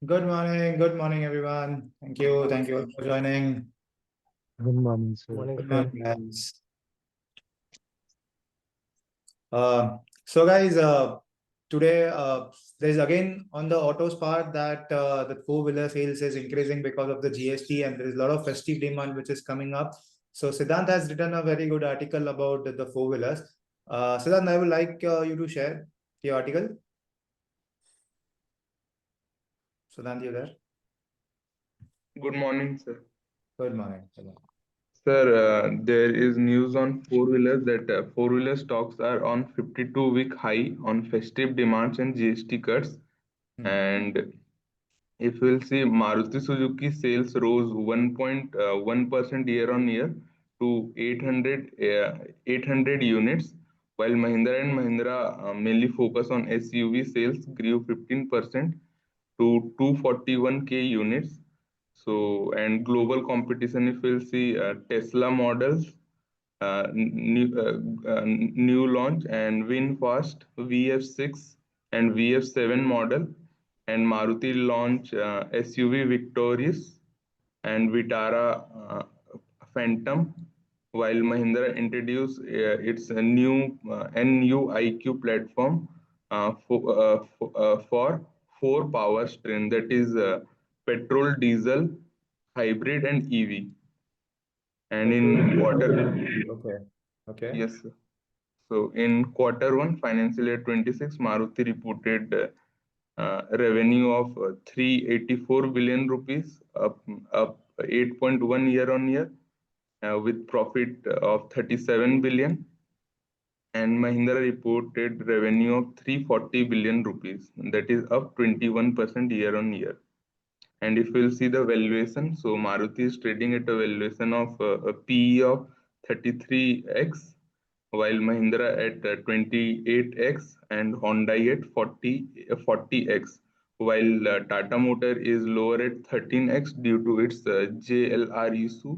Good morning, everyone. Thank you all for joining. Good morning, sir. Morning, Good sir. morning, guys. So guys, today there's again on the autos part that the four-wheeler sales is increasing because of the GST, and there is a lot of festive demand which is coming up. So Siddhant has written a very good article about the four-wheelers. Siddhant, I would like you to share the article. Siddhant, you there? Good morning, sir. Good morning, Siddhant. Sir, there is news on four-wheelers that four-wheeler stocks are on 52-week high on festive demands and GST cuts. And if we'll see, Maruti Suzuki sales rose 1.1% year on year to 800 units, while Mahindra and Mahindra mainly focus on SUV sales grew 15% to 241K units. So, and global competition, if we'll see Tesla models, new launch and VinFast VF6 and VF7 model, and Maruti launch SUV Victorious and Vitara Phantom, while Mahindra introduced its new NUIQ platform for four powertrain, that is petrol, diesel, hybrid, and EV. And in Okay. yes, sir. So in quarter 1, financial year 26, Maruti reported revenue of 384 billion rupees, up 8.1 year on year, with profit of 37 billion. And Mahindra reported revenue of 340 billion rupees, that is up 21% year on year. And if we'll see the valuation, so Maruti is trading at a valuation of a PE of 33x, while Mahindra at 28x and Hyundai at 40x, while Tata Motor is lower at 13x due to its JLR issue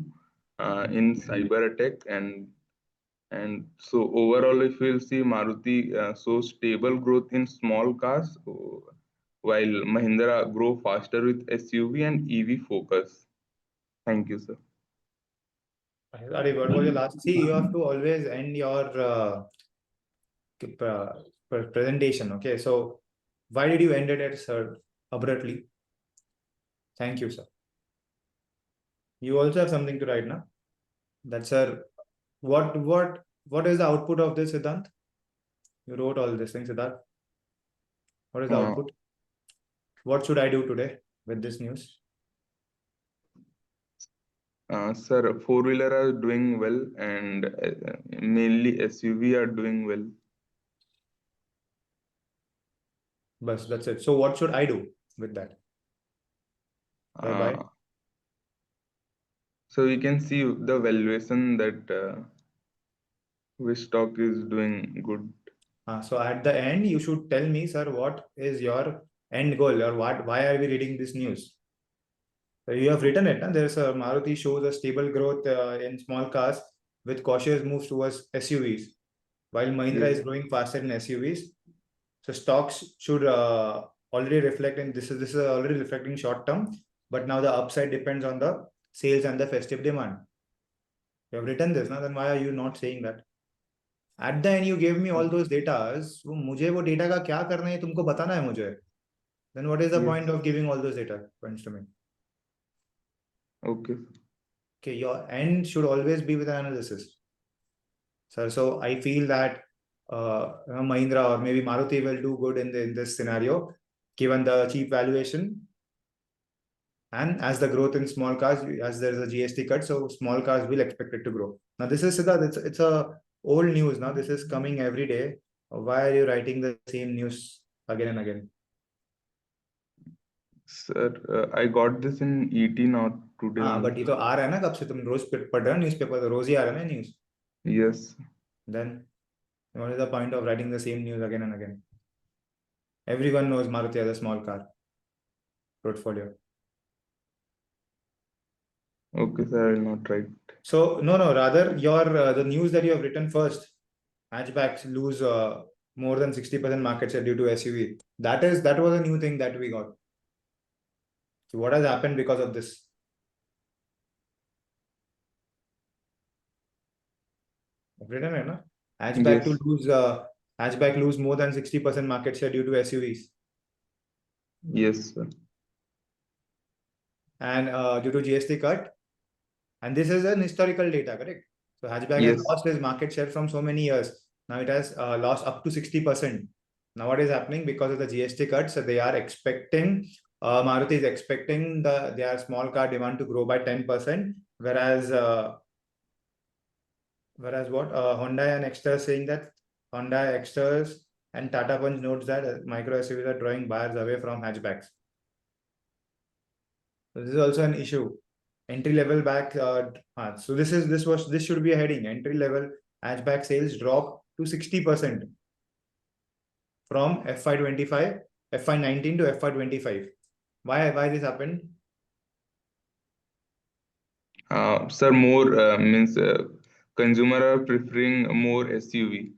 in cyber attack. And so overall, if we'll see, Maruti shows stable growth in small cars, while Mahindra grow faster with SUV and EV focus. Thank you, sir. Sorry, what was your last? See, you have to always end your presentation. Okay, so why did you end it at sir abruptly? Thank you, sir. You also have something to write now. That's sir. What is the output of this, Siddhant? You wrote all these things, Siddhant. What is the output? What should I do today with this news? Sir, four-wheeler are doing well, and mainly SUV are doing well. Bas, that's it. So what should I do with that? So you can see the valuation that which stock is doing good. So at the end, you should tell me, sir, what is your end goal, or why are we reading this news? So you have written it. There's a Maruti shows a stable growth in small cars with cautious moves towards SUVs, while Mahindra is growing faster in SUVs. So stocks should already reflect, and this is already reflecting short term, but now the upside depends on the sales and the festive demand. You have written this, now then why are you not saying that? At the end, you gave me all those data. So मुझे वो data का क्या करना है तुमको बताना है मुझे. Then what is the point of giving all those data points to me? Okay. Okay, your end should always be with an analysis. Sir, so I feel that Mahindra or maybe Maruti will do good in this scenario, given the cheap valuation. And as the growth in small cars, as there's a GST cut, so small cars will expect it to grow. Now, this is Siddharth, it's a old news now. This is coming every day. Why are you writing the same news again and again? Sir, I got this in ET now today. But ये तो आ रहा है ना कब से तुम रोज पढ़ रहे हो न्यूज़पेपर तो रोज ही आ रहा है ना news. Yes. Then what is the point of writing the same news again and again? Everyone knows Maruti has a small car portfolio. Okay, sir, I will not write. So no, rather your the news that you have written first, hatchbacks lose more than 60% market share due to SUV. That was a new thing that we got. So what has happened because of this? Written है ना? Hatchback to Yes. lose hatchback lose more than 60% market share due to SUVs. Yes, sir. And due to GST cut. And this is an historical data, correct? So hatchback has Yes. lost its market share from so many years. Now it has lost up to 60%. Now what is happening because of the GST cuts? So they are expecting, Maruti is expecting their small car demand to grow by 10%, whereas what Honda and Exter is saying that Honda, Exters and Tata Punch notes that micro SUVs are drawing buyers away from hatchbacks. So this is also an issue. Entry level back. So this should be a heading. Entry level hatchback sales drop to 60% from FY25, FY19 to FY25. Why this happened? Sir, more means consumer are preferring more SUV.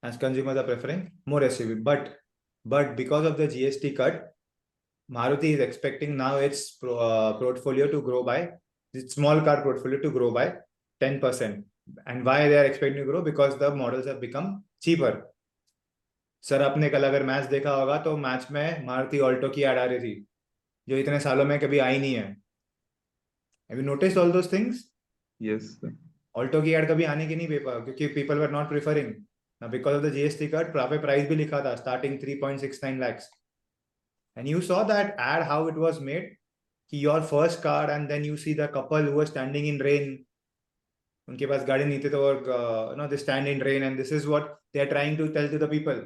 As consumers are preferring more SUV, but because of the GST cut, Maruti is expecting now its portfolio to grow by its small car portfolio to grow by 10%. And why they are expecting to grow? Because the models have become cheaper. Sir आपने कल अगर match देखा होगा तो match में Maruti Alto की add आ रही थी जो इतने सालों में कभी आई नहीं है. Have you noticed all those things? Yes, sir. Alto की ऐड कभी आने की नहीं पेपर क्योंकि people were not preferring. Now because of the GST cut, price भी लिखा था starting 3.69 lakhs. And you saw that ad how it was made. Your first car and then you see the couple who are standing in rain. उनके पास गाड़ी नहीं थी तो no, they stand in rain and this is what they are trying to tell to the people.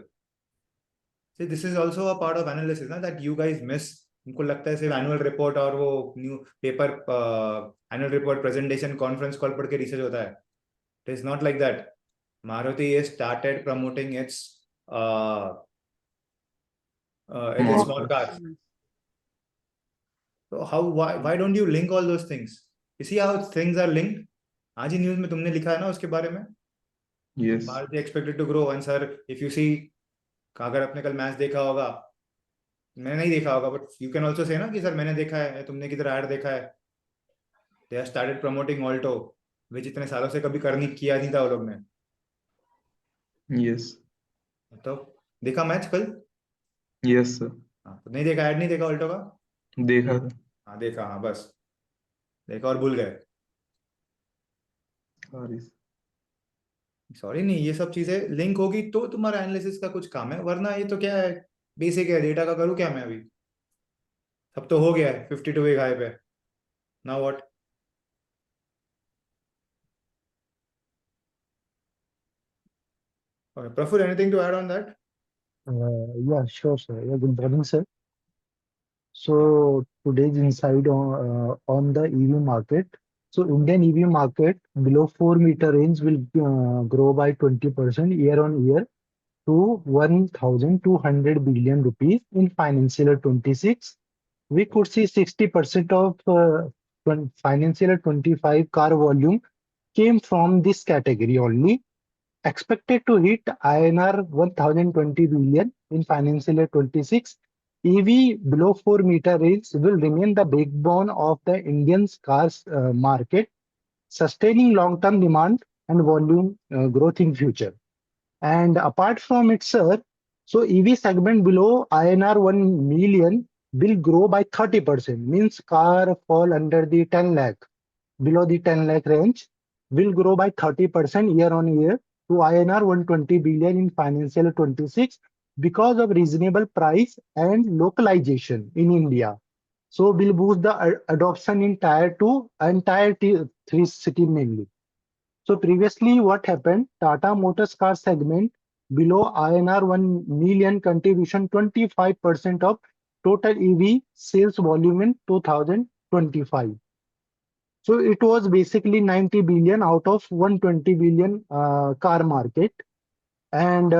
See, this is also a part of analysis ना that you guys miss. उनको लगता है सिर्फ एनुअल रिपोर्ट और वो new paper annual report presentation conference call पढ़ के research होता है. It is not like that. Maruti has started promoting its small cars. So why don't you link all those things? You see how things are linked? आज ही news में तुमने लिखा है ना उसके बारे में. Yes. Maruti expected to grow and sir if you see अगर आपने कल मैच देखा होगा मैंने नहीं देखा होगा but you can also say ना कि सर मैंने देखा है तुमने किधर ऐड देखा है. They have started promoting Alto which इतने सालों से कभी करनी किया नहीं था वो लोग ने. Yes. तो देखा मैच कल? Yes, sir. तो नहीं देखा, ऐड नहीं देखा ऑल्टो का? देखा था. हाँ देखा, हाँ बस देखा और भूल गए. सॉरी नहीं, ये सब चीजें लिंक होगी तो तुम्हारा एनालिसिस का कुछ काम है, वरना ये तो क्या है बेसिक है डेटा का. करूँ क्या मैं अभी? सब तो हो गया है 52 वीक हाई पे. Now what? Okay, Praful, anything to add on that? Yeah, sure, sir. Yeah, good morning, sir. So today's insight on the EV market. So Indian EV market below 4 meter range will grow by 20% year on year to 1,200 billion rupees in financial year 26. We could see 60% of financial year 25 car volume came from this category only, expected to hit INR 1020 billion in financial year 26. EV below 4 meter range will remain the backbone of the Indian cars market, sustaining long-term demand and volume growth in future. And apart from it, sir, so EV segment below INR 1 million will grow by 30%, means car fall under the 10 lakh, below the 10 lakh range will grow by 30% year on year to INR 120 billion in financial 26 because of reasonable price and localization in India. So will boost the adoption in tier 2 and tier 3 city mainly. So previously what happened, Tata Motors car segment below INR 1 million contribution 25% of total EV sales volume in 2025. So it was basically 90 billion out of 120 billion car market. And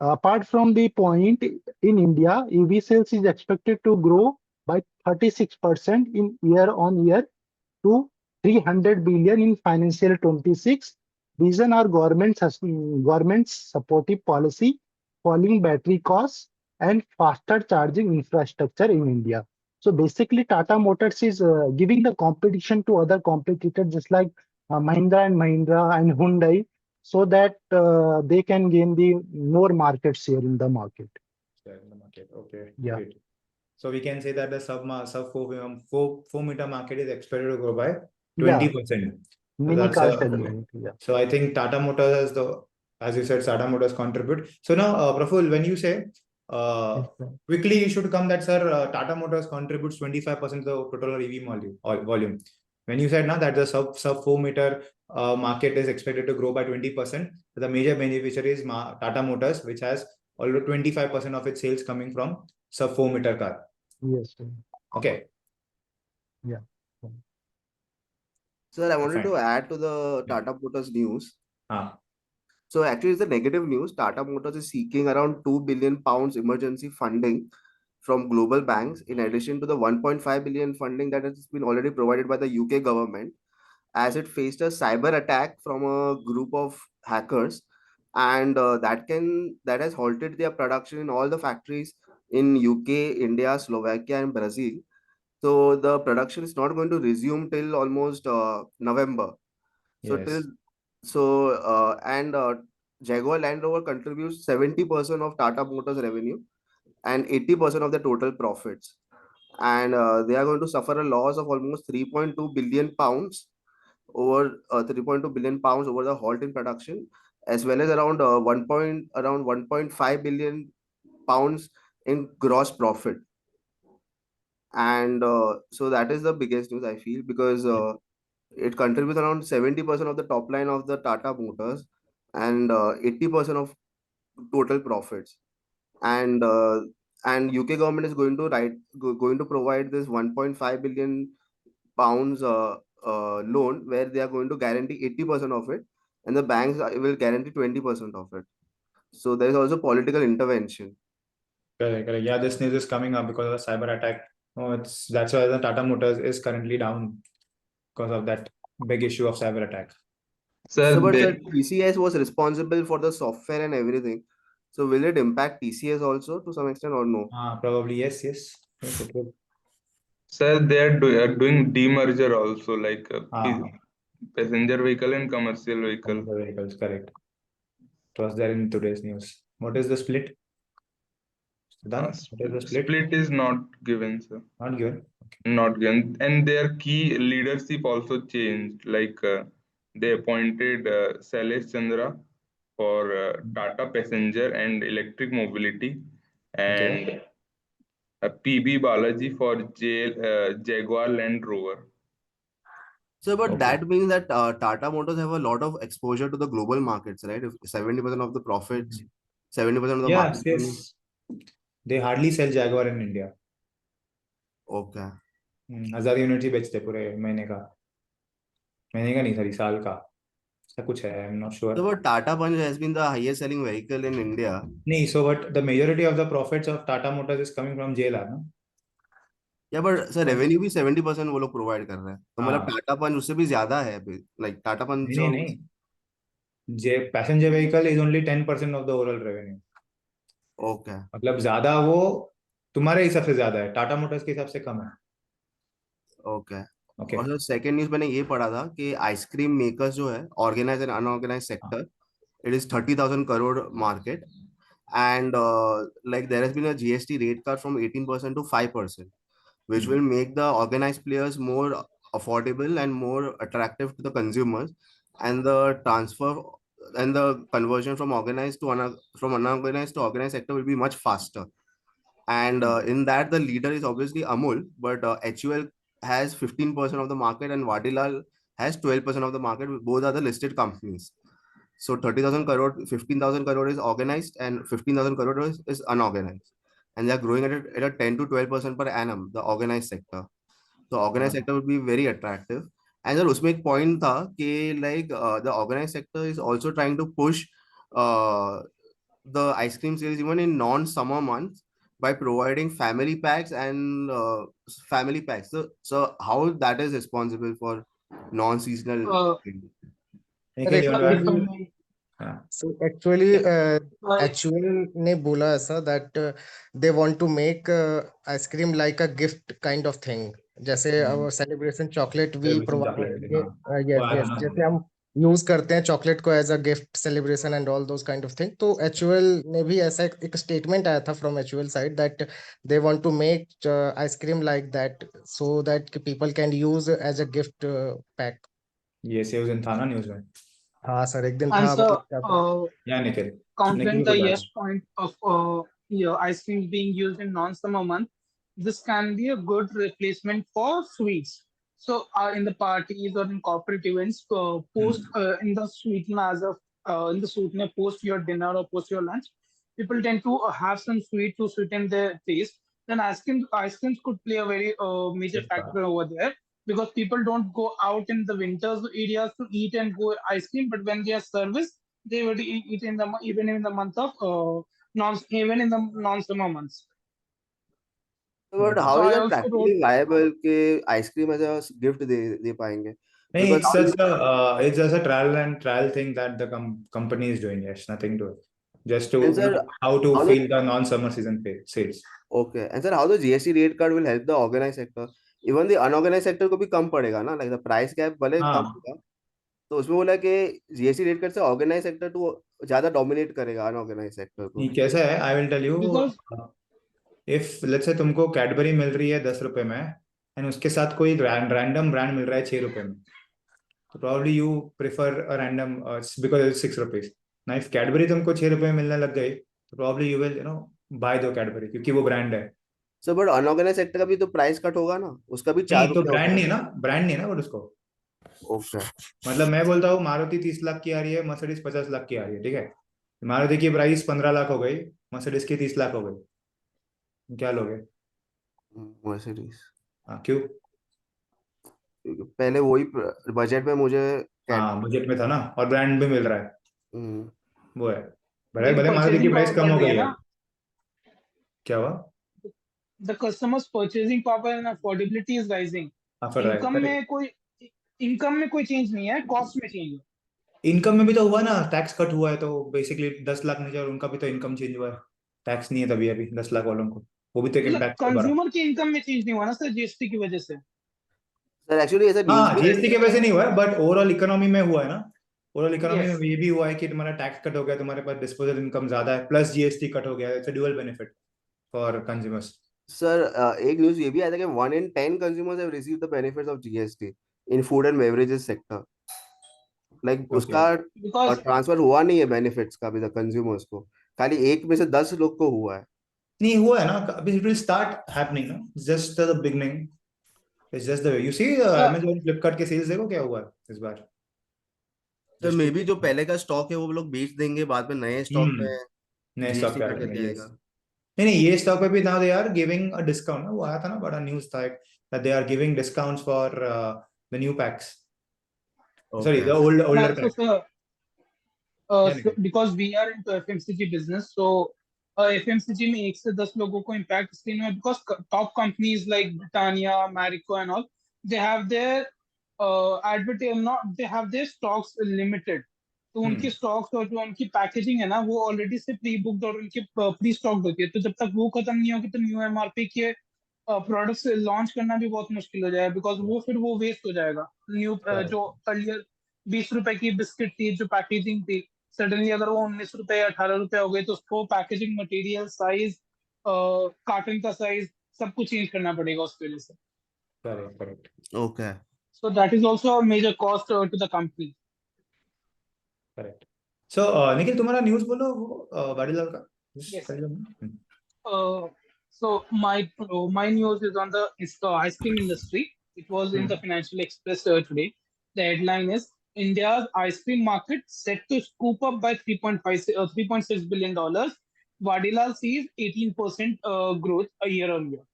apart from the point, in India, EV sales is expected to grow by 36% in year on year to 300 billion in financial 26. Reason are government's supportive policy, falling battery costs, and faster charging infrastructure in India. So basically, Tata Motors is giving the competition to other competitors, just like Mahindra and Hyundai, so that they can gain the more market share in the market. Share in the market. Okay, Yeah, great. So we can say that the sub 4 meter market is expected to grow by yeah, 20%. So mini that's car a segment. Yeah, so I think Tata Motors has as you said, Tata Motors contribute. So now, Praful, when you say yes, sir. quickly, you should come that sir, Tata Motors contributes 25% of the total EV volume. When you said now that the sub 4 meter market is expected to grow by 20%, the major beneficiary is Tata Motors, which has already 25% of its sales coming from sub 4 meter car. Yes, sir. Okay, Yeah. Sir, I wanted fine. to add to the Yeah. Tata Motors news. Ah, So actually, it's the negative news. Tata Motors is seeking around 2 billion pounds emergency funding from global banks, in addition to the 1.5 billion funding that has been already provided by the UK government, as it faced a cyber attack from a group of hackers, and that has halted their production in all the factories in UK, India, Slovakia, and Brazil. So the production is not going to resume till almost November. So till yes. so and Jaguar Land Rover contributes 70% of Tata Motors revenue and 80% of the total profits. And they are going to suffer a loss of almost 3.2 billion pounds over 3.2 billion pounds over the halt in production, as well as around 1.5 billion pounds in gross profit. And so that is the biggest news I feel, because it contributes around 70% of the top line of the Tata Motors and 80% of total profits. And UK government is going to going to provide this 1.5 billion pounds loan, where they are going to guarantee 80% of it, and the banks will guarantee 20% of it. So there is also political intervention. Correct, correct. Yeah, this news is coming up because of the cyber attack. Oh, that's why the Tata Motors is currently down because of that big issue of cyber attack. So, Sir, but they, the TCS was responsible for the software and everything. So will it impact TCS also to some extent or no? Probably yes, yes, yes, it will. sir, they are doing demerger also, like Ah, passenger vehicle and commercial vehicle. commercial vehicles, correct. It was there in today's news. What is the split? Done. What is the split? Split is not given, sir. Not given. Not given, and their key leadership also changed. Like they appointed Sailesh Chandra for Tata Passenger and Electric Mobility, Okay. and PB Balaji for Jaguar Land Rover. So, but Okay. that means that Tata Motors have a lot of exposure to the global markets, right? If 70% of the profits, 70% of the Yes, market money. yes. They hardly sell Jaguar in India. Okay. 1000 unit ही बेचते पूरे महीने का नहीं sorry साल का ऐसा कुछ है I am not sure So, but Tata Punch has been the highest selling vehicle in India. नहीं so but the majority of the profits of Tata Motors is coming from JLR no या but sir तो revenue भी 70% वो लोग provide कर रहे हैं, तो मतलब हाँ टाटा पंच उससे भी ज्यादा है लाइक टाटा नहीं पंच नहीं नहीं जे passenger vehicle is only 10% of the overall revenue okay मतलब ज्यादा वो तुम्हारे हिसाब से ज्यादा है टाटा मोटर्स के हिसाब से कम है ओके। ओके और सर सेकंड न्यूज मैंने ये पढ़ा था कि आइसक्रीम मेकर्स जो है ऑर्गेनाइज एंड अनऑर्गेनाइज हाँ sector, it is 30,000 crore market, and like there has been a GST rate cut from 18% to 5%, which will make the organized players more affordable and more attractive to the consumers, and the transfer and the conversion from organized to from unorganized to organized sector will be much faster. And in that, the leader is obviously Amul, but HUL has 15% of the market and Vadilal has 12% of the market. Both are the listed companies. So 30,000 crore, 15,000 crore is organized and 15,000 crore is unorganized. And they are growing at a 10 to 12% per annum, the organized sector. So organized sector would be very attractive. And then उसमें एक point था कि like the organized sector is also trying to push uh, the ice cream sales even in non-summer months by providing family packs and family packs. So how that is responsible for non-seasonal? Uh, Nikhil you want to Actually, add from my हाँ So actually, Well, actual ने बोला ऐसा that they want to make ice cream like a gift kind of thing. जैसे हम्म, celebration chocolate we celebration provide. chocolate, हाँ वो Yes, आया था yes. ना। जैसे हम यूज करते हैं चॉकलेट को as a gift celebration and all those kind of thing, तो एचयूएल ने भी ऐसा एक स्टेटमेंट आया था from HUL side that they want to make ice cream like that so that people can use as a gift pack. ये उस दिन था ना न्यूज में। हाँ सर, एक दिन and था so, मतलब क्या था। या निखिल, countering निखिल the को बता yes point of ice cream being used in non-summer month, this can be a good replacement for sweets. So, in the parties or in corporate events, post in the sweetener as a in the sweetener post your dinner or post your lunch, people tend to have some sweet to sweeten their taste. Then ice creams could play a very major इसका। factor over there because people don't go out in the winters areas to eat and go ice cream, but when they are serviced, they would eat it in the even in the month of non even in the non-summer months. But Okay. how So is I that also wrote practically viable कि ice cream as a gift दे पाएंगे? नहीं, Because how is it's just a trial thing that the company is doing. Yes, nothing to it. Just to and sir, how to how the feel the non-summer season sales. okay and sir how the GST rate card will help the organized sector? Even the unorganized sector को भी कम पड़ेगा ना, like the price gap भले कम हाँ होगा, तो उसमें बोला कि जीएसटी रेट कट से ऑर्गेनाइज सेक्टर टू ज्यादा डोमिनेट करेगा अनऑर्गेनाइज सेक्टर को। ये कैसा है, I will tell you. because if let's say तुमको कैडबरी मिल रही है 10 रुपए में, एंड उसके साथ कोई रैंडम ब्रांड मिल रहा है 6 रुपए में, तो probably you prefer a random because it's 6 rupees. ना इफ कैडबरी तुमको 6 रुपए में मिलने लग गई, तो प्रॉब्ली यू विल बाय दो कैडबरी, क्योंकि वो ब्रांड है। सर बट अनऑर्गेनाइज सेक्टर का भी तो प्राइस कट होगा ना, उसका भी चार नहीं तो रुपये ब्रांड होगा। नहीं है ना, ब्रांड नहीं है ना वो उसको। ओके मतलब मैं बोलता हूँ मारुति 30 लाख की आ रही है, मर्सिडीज 50 लाख की आ रही है, ठीक है। मारुति की प्राइस 15 लाख हो गई, मर्सिडीज की 30 लाख हो गई, क्या लोगे? मर्सिडीज, हाँ क्यों? पहले वही बजट में मुझे हाँ कैडबरी। बजट में था ना, और ब्रांड भी मिल रहा है, वो है। भले मेरी भले मारुति की परचेजिंग प्राइस पावर कम बढ़ हो रही है गई है। ना, क्या हुआ? the customers purchasing power and affordability is rising. Offer है, इनकम करेक्ट। में कोई इनकम में कोई चेंज नहीं है, कॉस्ट में चेंज है। इनकम में भी तो हुआ ना, टैक्स कट हुआ है, तो बेसिकली 10 लाख नीचे, और उनका भी तो इनकम चेंज हुआ है। टैक्स नहीं है तभी अभी 10 लाख वालों को, वो भी तो एक मतलब इम्पैक्ट होगा। कंज्यूमर की इनकम में चेंज नहीं हुआ ना सर, जीएसटी की वजह से। सर एक्चुअली ऐसा न्यूज हाँ भी जीएसटी के वजह से नहीं हुआ है, बट ओवरऑल इकोनॉमी में हुआ है ना। ओवरऑल इकोनॉमी में यस, ये भी हुआ है कि तुम्हारा टैक्स कट हो गया, तुम्हारे पास डिस्पोजल इनकम ज्यादा है, प्लस जीएसटी कट हो गया है। It's a dual benefit for consumers. Sir एक न्यूज ये भी आया था कि 1 in 10 consumers have received the benefits of GST in food and beverages sector. Like okay. उसका बिकॉज ट्रांसफर हुआ नहीं है बेनिफिट्स का अभी तक कंज्यूमर्स को, खाली 1 में से 10 लोग को हुआ है। नहीं हुआ है ना, अभी इट विल स्टार्ट हैपनिंग ना, just the beginning, it's just the way you see. Sir Amazon Flipkart के सेल्स देखो क्या हुआ है इस बार, सर जस्ट मे टू। बी जो पहले का स्टॉक है वो लोग बेच देंगे, बाद में नए स्टॉक हम्म, में नए स्टॉक जीएसटी पे आ कट रहे हैं, करके यस। आएगा। नहीं नहीं, ये स्टॉक पे भी now they are giving a discount ना, वो आया था ना, बड़ा न्यूज़ था एक, that they are giving discounts for the new packs, sorry the okay older so packs. Sir क्या नहीं? because we are into FMCG business, so FMCG में 1 से 10 लोगों को impact इसलिए नहीं है because top companies like Britannia, Marico and all, they have their they have their stocks limited. तो उनकी स्टॉक्स और जो उनकी पैकेजिंग है ना, वो ऑलरेडी से प्री बुक्ड और उनकी प्री स्टॉक्ड होती है, तो जब तक वो खत्म नहीं होगी तो न्यू एमआरपी के प्रोडक्ट्स लॉन्च करना भी बहुत मुश्किल हो जाएगा, बिकॉज वो फिर वो वेस्ट हो जाएगा। न्यू जो अर्लियर 20 रुपए की बिस्किट थी जो पैकेजिंग थी, सडनली अगर वो 19 रुपए या 18 रुपए हो गए, तो उसको पैकेजिंग मटेरियल, साइज, कार्टन का साइज, सब कुछ चेंज करना पड़ेगा उसकी वजह से। Correct correct. Okay so that is also major cost to the company. Correct. So Nikhil तुम्हारा न्यूज़ बोलो वो वाडीलाल का, Yes. कर लो। हम्म, So my news is on the ice cream industry. It was in the Financial Express today. The headline is India's ice cream market set to scoop up by 3.6 billion dollars. Vadilal sees 18% growth a year on year.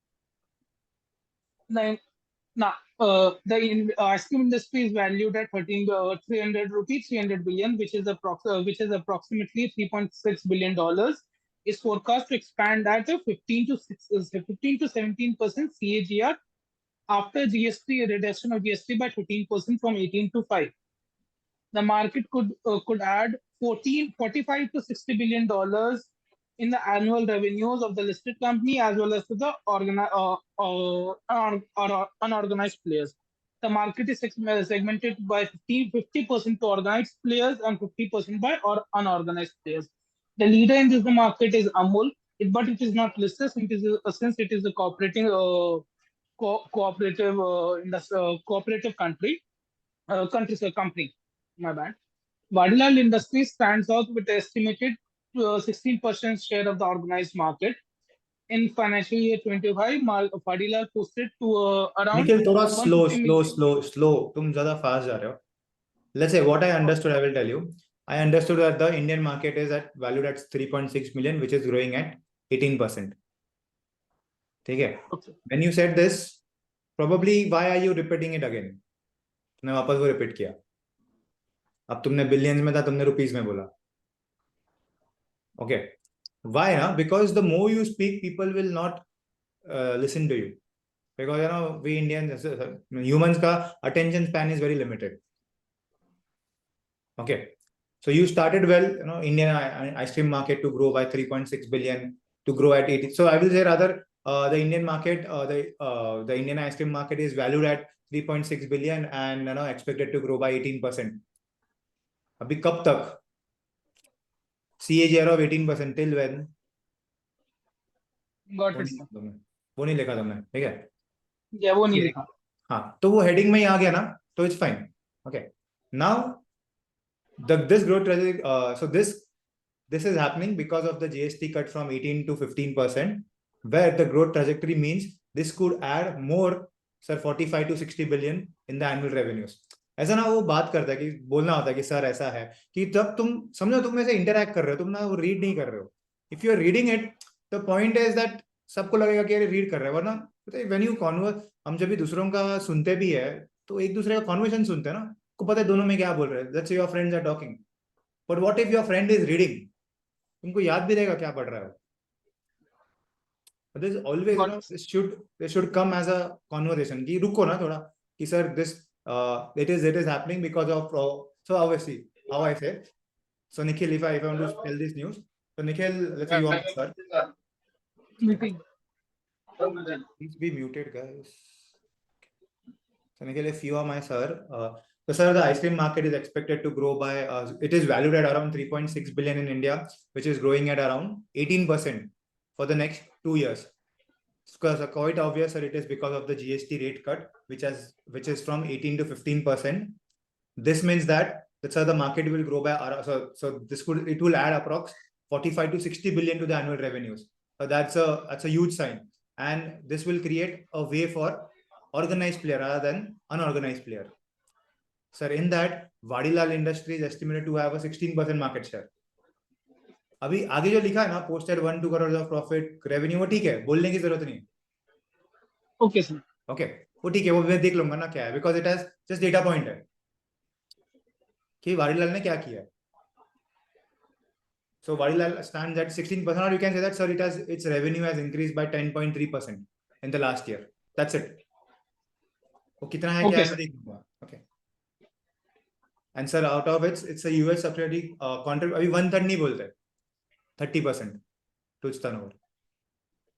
Now, ice cream industry is valued at 300 rupees, 300 billion, which is approximately 3.6 billion dollars. Is forecast to expand at a 15 to 17% CAGR after GST reduction of GST by 13% from 18 to 5. The market could add 45 to 60 billion dollars in the annual revenues of the listed company as well as to the unorganized players. The market is segmented by 50% to organized players and 50% by unorganized players. The leader in this market is Amul, but it is not listed since it is a cooperative company. My bad. Vadilal Industries stands out with estimated 16% share of the organized market. In financial year 25, Vadilal posted to around Nikhil थोड़ा slow 150 million. slow तुम ज़्यादा fast जा रहे हो. Let's say what I understood, I will tell you. I understood that the Indian market is valued at 3.6 million, which is growing at 18%. ठीक है? Okay. When you said this, probably why are you repeating it again? तुमने वापस वो repeat किया. अब तुमने billions में था, तुमने rupees में बोला. Okay. Why? Na? Because the more you speak, people will not listen to you. Because we Indians, humans ka attention span is very limited. Okay. So you started well, Indian ice cream market to grow by 3.6 billion to grow at 80. So I will say rather the Indian market, the Indian ice cream market is valued at 3.6 billion and expected to grow by 18%. अभी कब तक? CAGR of 18% till when? Got it, sir. वो नहीं लिखा तुमने, ठीक है? Yeah, वो नहीं लिखा. हाँ, तो वो heading में ही आ गया ना, तो it's fine. Okay. Now, this growth trajectory, so this is happening because of the GST cut from 18 to 15%, where the growth trajectory means this could add more, sir, 45 to 60 billion in the annual revenues. ऐसा ना वो बात करता है कि बोलना होता है कि सर ऐसा है कि जब तुम समझो तुम ऐसे इंटरैक्ट कर रहे हो, तुम ना वो रीड नहीं कर रहे हो. If you are reading it, the point is that सबको लगेगा कि अरे रीड कर रहे हो, वरना व्हेन यू कॉन्वर्स, हम जब भी दूसरों का सुनते भी है तो एक दूसरे का कॉन्वर्सेशन सुनते हैं ना, को पता है दोनों में क्या बोल रहे हैं. Let's say your friends are talking, but what if your friend is reading, तुमको याद भी रहेगा क्या पढ़ रहा है. This always, this should come as a conversation. कि रुको ना थोड़ा कि sir this it is happening because of so obviously how I say. So Nikhil, if I want to tell this news, so Nikhil, let's say you are sir. Please be muted, guys. So Nikhil, if you are my sir, so sir, the ice cream market is expected to grow by, it is valued at around 3.6 billion in India, which is growing at around 18% for the next 2 years. Because quite obvious, sir, it is because of the GST rate cut, which is from 18 to 15%. This means that the market will grow by, so it will add approx 45 to 60 billion to the annual revenues. So that's a huge sign, and this will create a way for organized player rather than unorganized player. Sir, in that, Vadilal Industry is estimated to have a 16% market share. अभी आगे जो लिखा है ना, posted 1-2 crores of profit revenue, वो ठीक है, बोलने की जरूरत नहीं. Okay, sir. Okay, वो ठीक है, वो मैं देख लूंगा ना क्या है, because it has just data point है कि वाडीलाल ने क्या किया. So Vadilal stands at 16%, or you can say that, sir, its revenue has increased by 10.3% in the last year. That's it. वो कितना है क्या है मैं देख लूंगा. Okay. And sir, out of it's a US subsidiary contribute, अभी 1/3 नहीं बोलते, 30% to its turnover.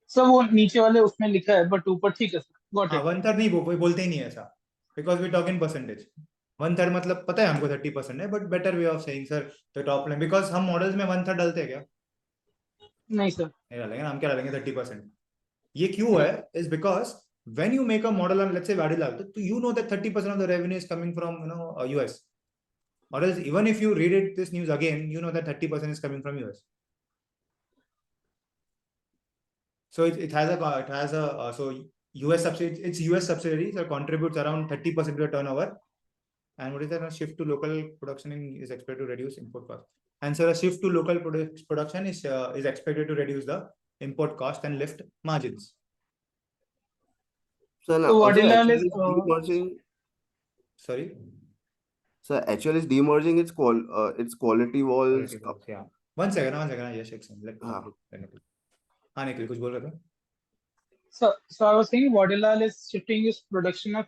सर वो नीचे वाले उसमें लिखा है, बट ऊपर ठीक है सर. Got it. 1/3 नहीं बोलते ही नहीं ऐसा, because we talk in percentage. 1/3 मतलब पता है हमको 30% है, but better way of saying sir the top line, because हम मॉडल्स में 1/3 डालते हैं क्या? नहीं सर, नहीं डालेंगे ना, हम क्या डालेंगे 30%. ये क्यों है? is because when you make a model on, let's say Vadilal, so you know that 30% of the revenue is coming from US, or else even if you read it this news again, you know that 30% is coming from US. So it has a so US subsidiary, its US subsidiaries contributes around 30% to the turnover. And what is that? A shift to local production is expected to reduce import cost. And so a shift to local production is expected to reduce the import cost and lift margins. So now, So also Vadilal HL is, is demerging. Sorry. So HL is demerging its quality walls. Yeah. One second. Yes, let me. Nikhil, कुछ बोल रहे थे? So I was saying Vadilal is shifting its production of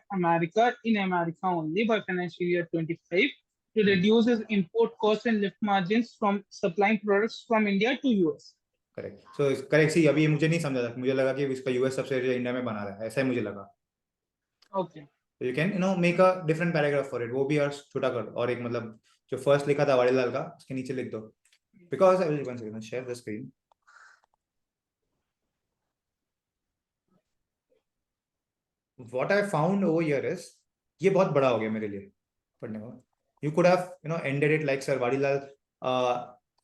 in America only by financial year 25. to reduce its import costs and lift margins from supplying products from India to US. Correct so correct see अभी मुझे नहीं समझा था, मुझे लगा कि इसका US subsidiary India में बना रहा है, ऐसा ही मुझे लगा. Okay. तो you can make a different paragraph for it, वो भी और छोटा कर, और एक मतलब जो फर्स्ट लिखा था वाड़ीलाल का उसके नीचे लिख दो, because I will one second share the screen. What I found over here is, ये बहुत बड़ा हो गया मेरे लिए पढ़ने का. You could have ended it like sir Vadilal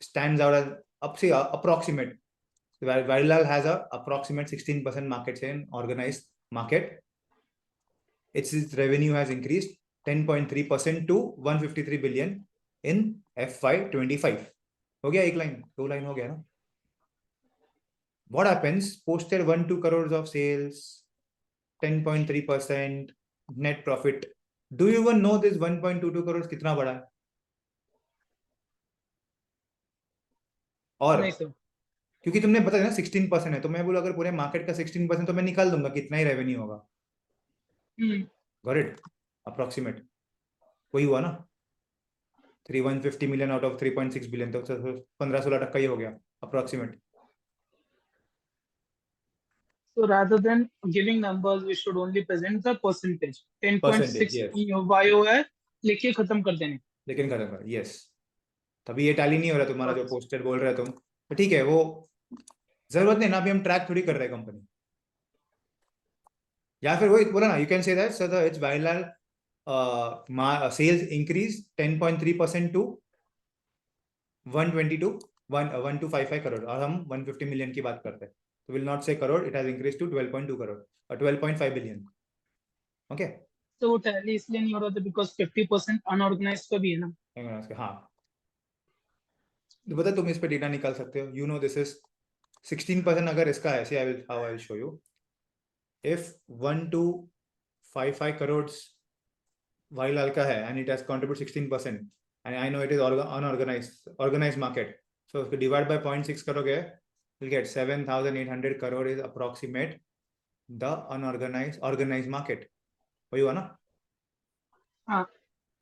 stands out as up say approximate. Varilal has a approximate 16% market share in organized market. Its revenue has increased 10.3% to 153 billion in FY25. हो गया एक लाइन, दो line हो गया ना. What happens? Posted 1-2 crores of sales, 10.3% net profit. Do you even know this 1.22 crores कितना बड़ा है? और नहीं सर. क्योंकि तुमने बताया ना 16% है, तो मैं बोला अगर पूरे मार्केट का 16% तो मैं निकाल दूंगा कितना ही रेवेन्यू होगा. Got it? अप्रोक्सीमेट वही हुआ ना, 150 मिलियन आउट ऑफ 3.6 बिलियन, तो 15-16% ही हो गया approximate. So rather than giving numbers, we should only present the percentage. 10.6 yes. YOR लिखिए खत्म कर देने. लेकिन खत्म कर, यस. तभी ये टैली नहीं हो रहा तुम्हारा जो पोस्टेड बोल रहे हो तुम, तो ठीक है, वो जरूरत नहीं ना, अभी हम ट्रैक थोड़ी कर रहे हैं कंपनी. या फिर वही बोला ना, you can say that sir it's Vadilal sales increase 10.3% to 122 crore, और हम 150 मिलियन की बात करते हैं, तो will not say crore, it has increase to 12.2 crore और 12.5 बिलियन. ओके, तो वो टैली इसलिए नहीं हो रहा था बिकॉज 50% अनऑर्गेनाइज्ड का भी है ना. हाँ. तो बता तुम इस पे डेटा निकाल सकते हो, यू नो दिस इज 16% अगर इसका है, I will show you. If 1255 crore Vadilal का है and it has contributed 16% and I know it is organized market, so if you divide by 0.6 करोगे you'll get 7,800 crore is approximate the organized market. वही हुआ ना? हाँ.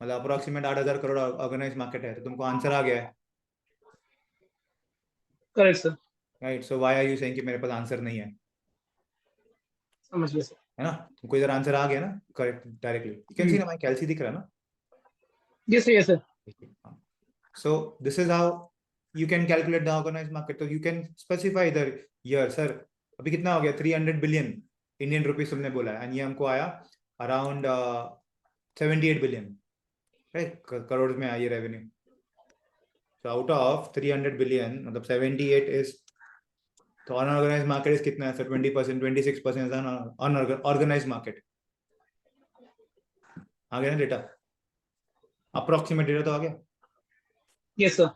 मतलब अप्रोक्सीमेट 8,000 करोड़ ऑर्गेनाइज मार्केट है, तो तुमको आंसर आ गया है. Correct sir. Right, so why are you saying कि मेरे पास आंसर नहीं है? समझ गया सर. है ना, तुमको इधर आंसर आ गया ना, correct directly. You can see ना, माय कैल्सी दिख रहा है ना? Yes sir, yes sir. So this is how you can calculate the organized market. So you can specify the year. Sir, अभी कितना हो गया? 300 बिलियन इंडियन रुपीस तुमने बोला है, and ये हमको आया अराउंड 78 बिलियन, राइट? करोड़ में आई revenue. So out of 300 billion मतलब 78 is, तो अनऑर्गेनाइज मार्केट इज कितना है सर? 20%, 26% unorganised market. आ गया ना डेटा? अप्रोक्सीमेट डेटा तो आ गया. Yes sir.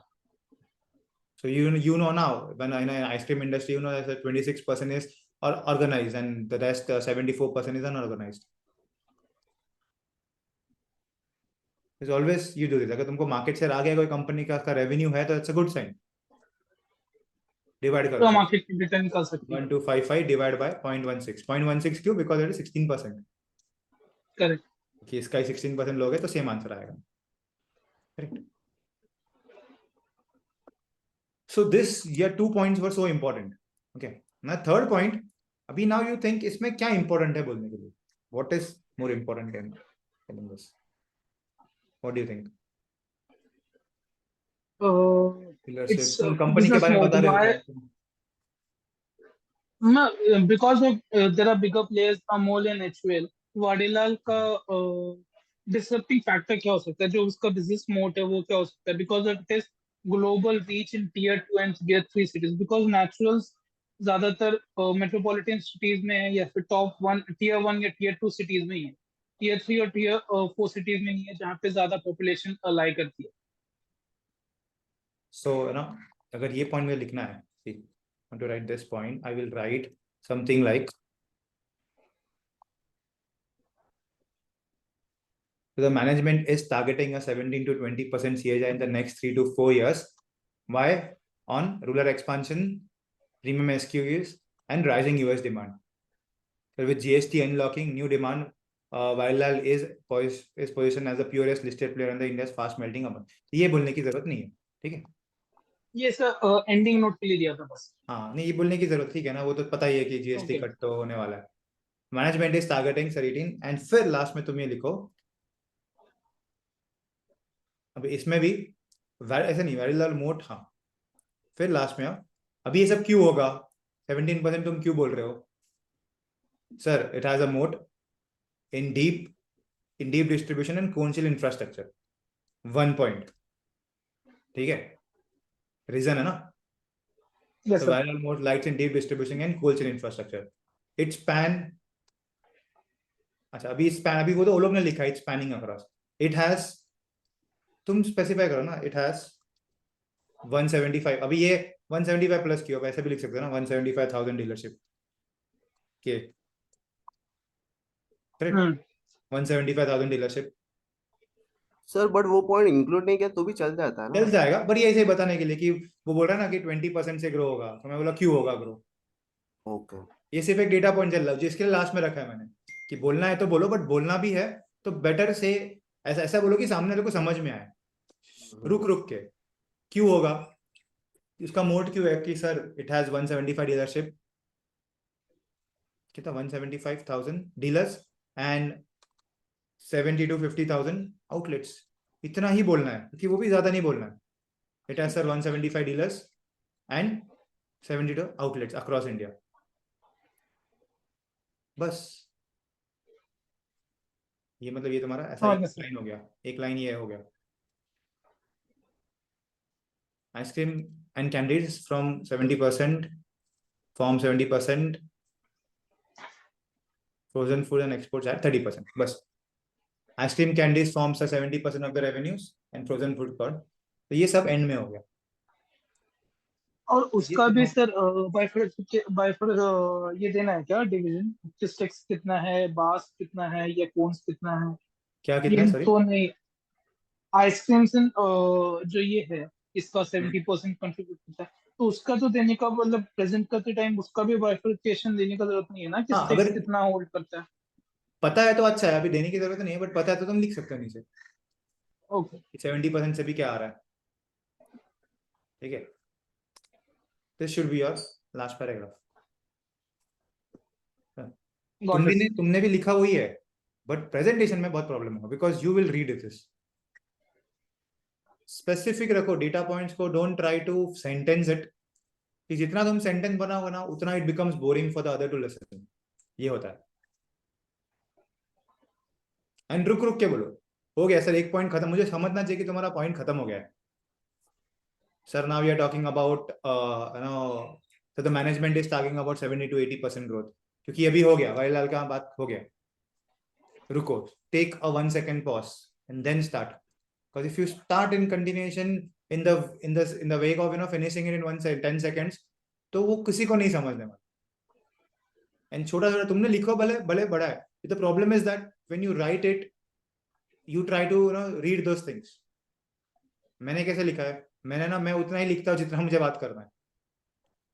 So you know now, when in an ice cream industry, you know that 26% is organized and the rest 74% is unorganized. It's always you do this. अगर तुमको market share आ गया कोई company का, उसका revenue है, तो it's a good sign. Divide करो, तो मार्केट की रिटर्न निकाल सकते हैं. 1255 डिवाइड बाय 0.16 क्यों? Because it is 16%. करेक्ट. कि इसका ही 16% लोगे तो सेम आंसर आएगा. Correct. So this, your 2 points were so important. Okay. Now third point, अभी now you think इसमें क्या important है बोलने के लिए? What is more important in this? What do you think? It's company के बारे में बता रहे हो. No, because of there are bigger players, Amol and HUL. Vadilal का डिसरप्टिंग फैक्टर क्या हो सकता है? जो उसका बिजनेस मोट है वो क्या हो सकता है? Because it is global reach in tier 2 and tier 3 cities. Because Naturals ज्यादातर मेट्रोपॉलिटन सिटीज में है या फिर टॉप 1 टियर 1 या टियर 2 सिटीज में ही है. टियर 3 और टियर 4 सिटीज में नहीं है जहाँ पे ज्यादा पॉपुलेशन अलाई करती है. So ना, अगर ये पॉइंट में लिखना है, see, I want to write this point. I will write something like, so the management is targeting a 17 to 20% CAGR in the next 3 to 4 years. Why? On rural expansion, premium SKUs, and rising US demand. So with GST unlocking new demand Varilal is positioned as the purest listed player in the India's fast melting oven. ये बोलने की जरूरत नहीं है, ठीक है? ये sir ending note के लिए दिया था बस। हाँ नहीं, ये बोलने की जरूरत, ठीक है ना, वो तो पता ही है कि जीएसटी Okay. कट तो होने वाला है। मैनेजमेंट इज टारगेटिंग 18 एंड फिर लास्ट में तुम ये लिखो, अब इसमें भी ऐसा नहीं वेरी मोट, हाँ फिर लास्ट में अभी ये सब क्यों होगा, 17% तुम क्यों बोल रहे हो sir? It has a moat in deep distribution and commercial infrastructure, 1 point, ठीक है, रीजन है ना? Yes, So sir. viral mode lights in deep distribution and cold chain infrastructure. It span, अच्छा अभी स्पैन, अभी वो तो लोग ने लिखा है स्पैनिंग अक्रॉस, इट हैज, तुम स्पेसिफाई करो ना, इट हैज 175, अभी ये 175 प्लस की हो, ऐसे भी लिख सकते हो ना, 175,000 डीलरशिप के, करेक्ट, 175,000 डीलरशिप सर बट वो पॉइंट इंक्लूड नहीं किया तो भी चल जाता है ना? चल जाएगा, बट ये ऐसे बताने के लिए कि वो बोल रहा है ना कि 20% से ग्रो होगा, तो मैं बोला क्यों होगा ग्रो, ओके। ये सिर्फ एक डेटा पॉइंट चल रहा है जिसके लिए लास्ट में रखा है मैंने, कि बोलना है तो बोलो, बट बोलना भी है तो बेटर से ऐसा ऐसा बोलो कि सामने वाले को समझ में आए, रुक रुक के क्यों होगा, इसका मोड क्यों है कि सर इट हैज 175 डीलरशिप, कितना 175,000 डीलर्स एंड 70 to 50,000 आउटलेट्स, इतना ही बोलना है, क्योंकि वो भी ज्यादा नहीं बोलना है। It has sir 175 dealers and 72 outlets across India, बस ये मतलब ये तुम्हारा ऐसा हाँ, एक yes, sir. लाइन हो गया, एक लाइन ये हो गया। Ice cream and candies from 70% form 70%, frozen food and exports at 30%, बस ice cream candies forms 70% of the revenues and frozen food cord, तो ये सब एंड में हो गया। और ये उसका भी तुम्हारा- सर बाय ये देना है क्या डिवीजन, स्टिक्स कितना है, बास कितना है, या कोन्स कितना है? क्या कितना, ये सॉरी? तो नहीं, आइसक्रीम्स जो ये है इसका 70% कंट्रीब्यूट करता है, तो उसका तो देने का मतलब प्रेजेंट करते टाइम उसका भी बाइफरकेशन देने का जरूरत नहीं है ना कि हाँ स्टिक्स अगर कितना होल्ड करता है? पता है तो अच्छा है, अभी देने की जरूरत नहीं है, बट पता है तो तुम लिख सकते हो नीचे ओके, 70% से भी क्या आ रहा है, ठीक है, this should be your last paragraph. Got it. तुमने भी लिखा हुई है, बट प्रेजेंटेशन में बहुत प्रॉब्लम होगा because you will read this, specific रखो डेटा पॉइंट्स को, don't try to sentence it, कि जितना तुम सेंटेंस बनाओगे ना उतना it becomes boring for the other to listen, ये होता है। एंड रुक रुक के बोलो, हो गया सर एक पॉइंट खत्म, मुझे समझना चाहिए कि तुम्हारा पॉइंट खत्म हो गया है sir, now we are talking about so the management is talking about 70 to 80% growth, क्योंकि अभी हो गया वारीलाल का बात हो गया, रुको, take a 1 second pause and then start, because if you start in continuation in the wake of finishing it in 10 seconds, तो वो किसी को नहीं समझने वाला। एंड छोटा छोटा तुमने लिखो, भले भले बड़ा है, the problem is that when you write it you try to read those things. मैंने कैसे लिखा है, मैंने ना, मैं उतना ही लिखता हूँ जितना मुझे बात करना है,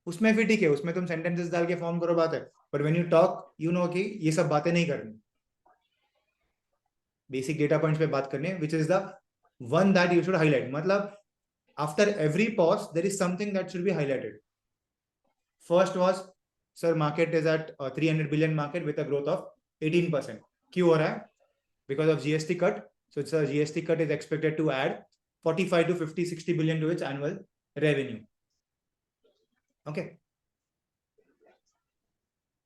उसमें फिर ठीक है, उसमें तुम सेंटेंसेस डाल के फॉर्म करो, बात है, but when you talk you know कि ये सब बातें नहीं करनी, बेसिक डेटा पॉइंट्स पे बात करनी है, which is the one that you should highlight, मतलब after every pause there is something that should be highlighted. First was sir market is at 300 billion market with a growth of 18%, क्यों हो रहा है? Because of GST cut. So it's a GST cut is expected to add 45 to 50, 60 billion to its annual revenue. Okay.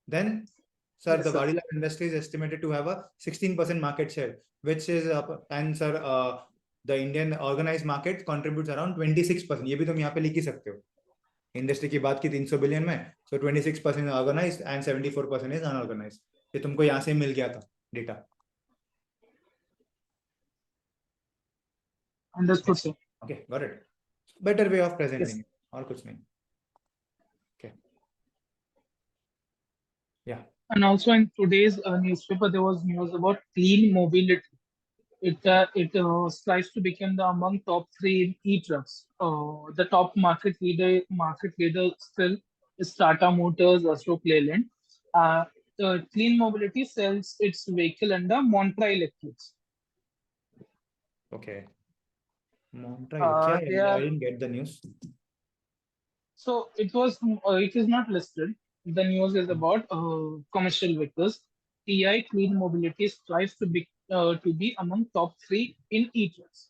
Then, sir, Yes, the sir. body lab industry is estimated to have a 16% market share, which is and sir, the Indian organized market contributes around 26%. ये भी तुम यहाँ पे लिख ही सकते हो। Industry की बात की 300 बिलियन में, so 26% organised and 74% is unorganised, ये तुमको यहाँ से मिल गया था data. Understood sir. Okay, got it. Better way of Yes. presenting it, और कुछ नहीं। Okay. Yeah. And also in today's newspaper, there was news about clean mobility. It strives to become the among top three in e-trucks. The top market leader still is Tata Motors, Ashok Leyland. Clean Mobility sells its vehicle under Montra Electrics. Okay. Montra, They I are didn't get the news. So it is not listed. The news is about commercial vehicles. TI Clean Mobility strives to be among top three in e-trucks.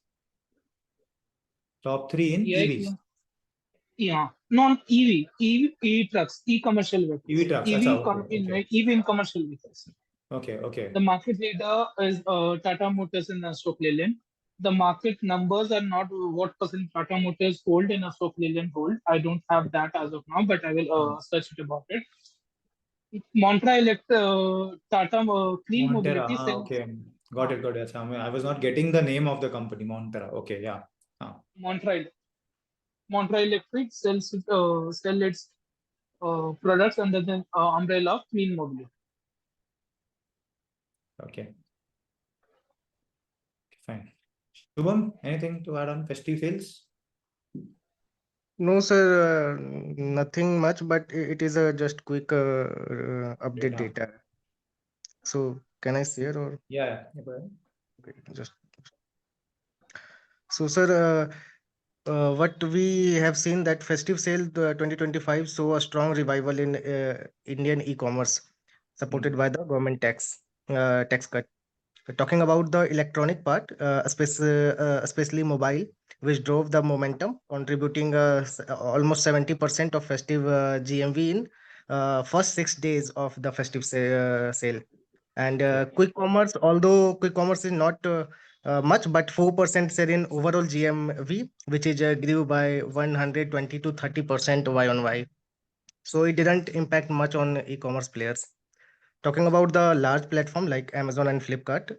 Top 3 in TI EVs. Clean, yeah, non EV, e-trucks, e-commercial EV vehicles. trucks. Acha, okay. EV in commercial vehicles. Okay. The market leader is Tata Motors in Ashok Leyland. The market numbers are not what percent Tata Motors hold in Ashok Leyland hold. I don't have that as of now, but I will search it about it. Tata Clean Montera. Mobility sells Okay. Got uh, it. Acha, I was not getting the name of the company. Montera. Okay, yeah. Montra Montra Electric sell its products under the umbrella of Clean Mobility. Okay. Fine. Shubham, anything to add on festive sales? No, sir, nothing much, but it is a just quick update Data. data. So can I share or Yeah. Go ahead. okay, just so, sir, what we have seen that festive sale 2025 saw a strong revival in Indian e-commerce, supported by the government tax cut. Talking about the electronic part, especially mobile, which drove the momentum, contributing almost 70% of festive GMV in first 6 days of the festive sale. And Okay. quick commerce, although quick commerce is not much, but 4% share in overall GMV, which is grew by 120 to 30% Y on Y. So it didn't impact much on e-commerce players. Talking about the large platform like Amazon and Flipkart,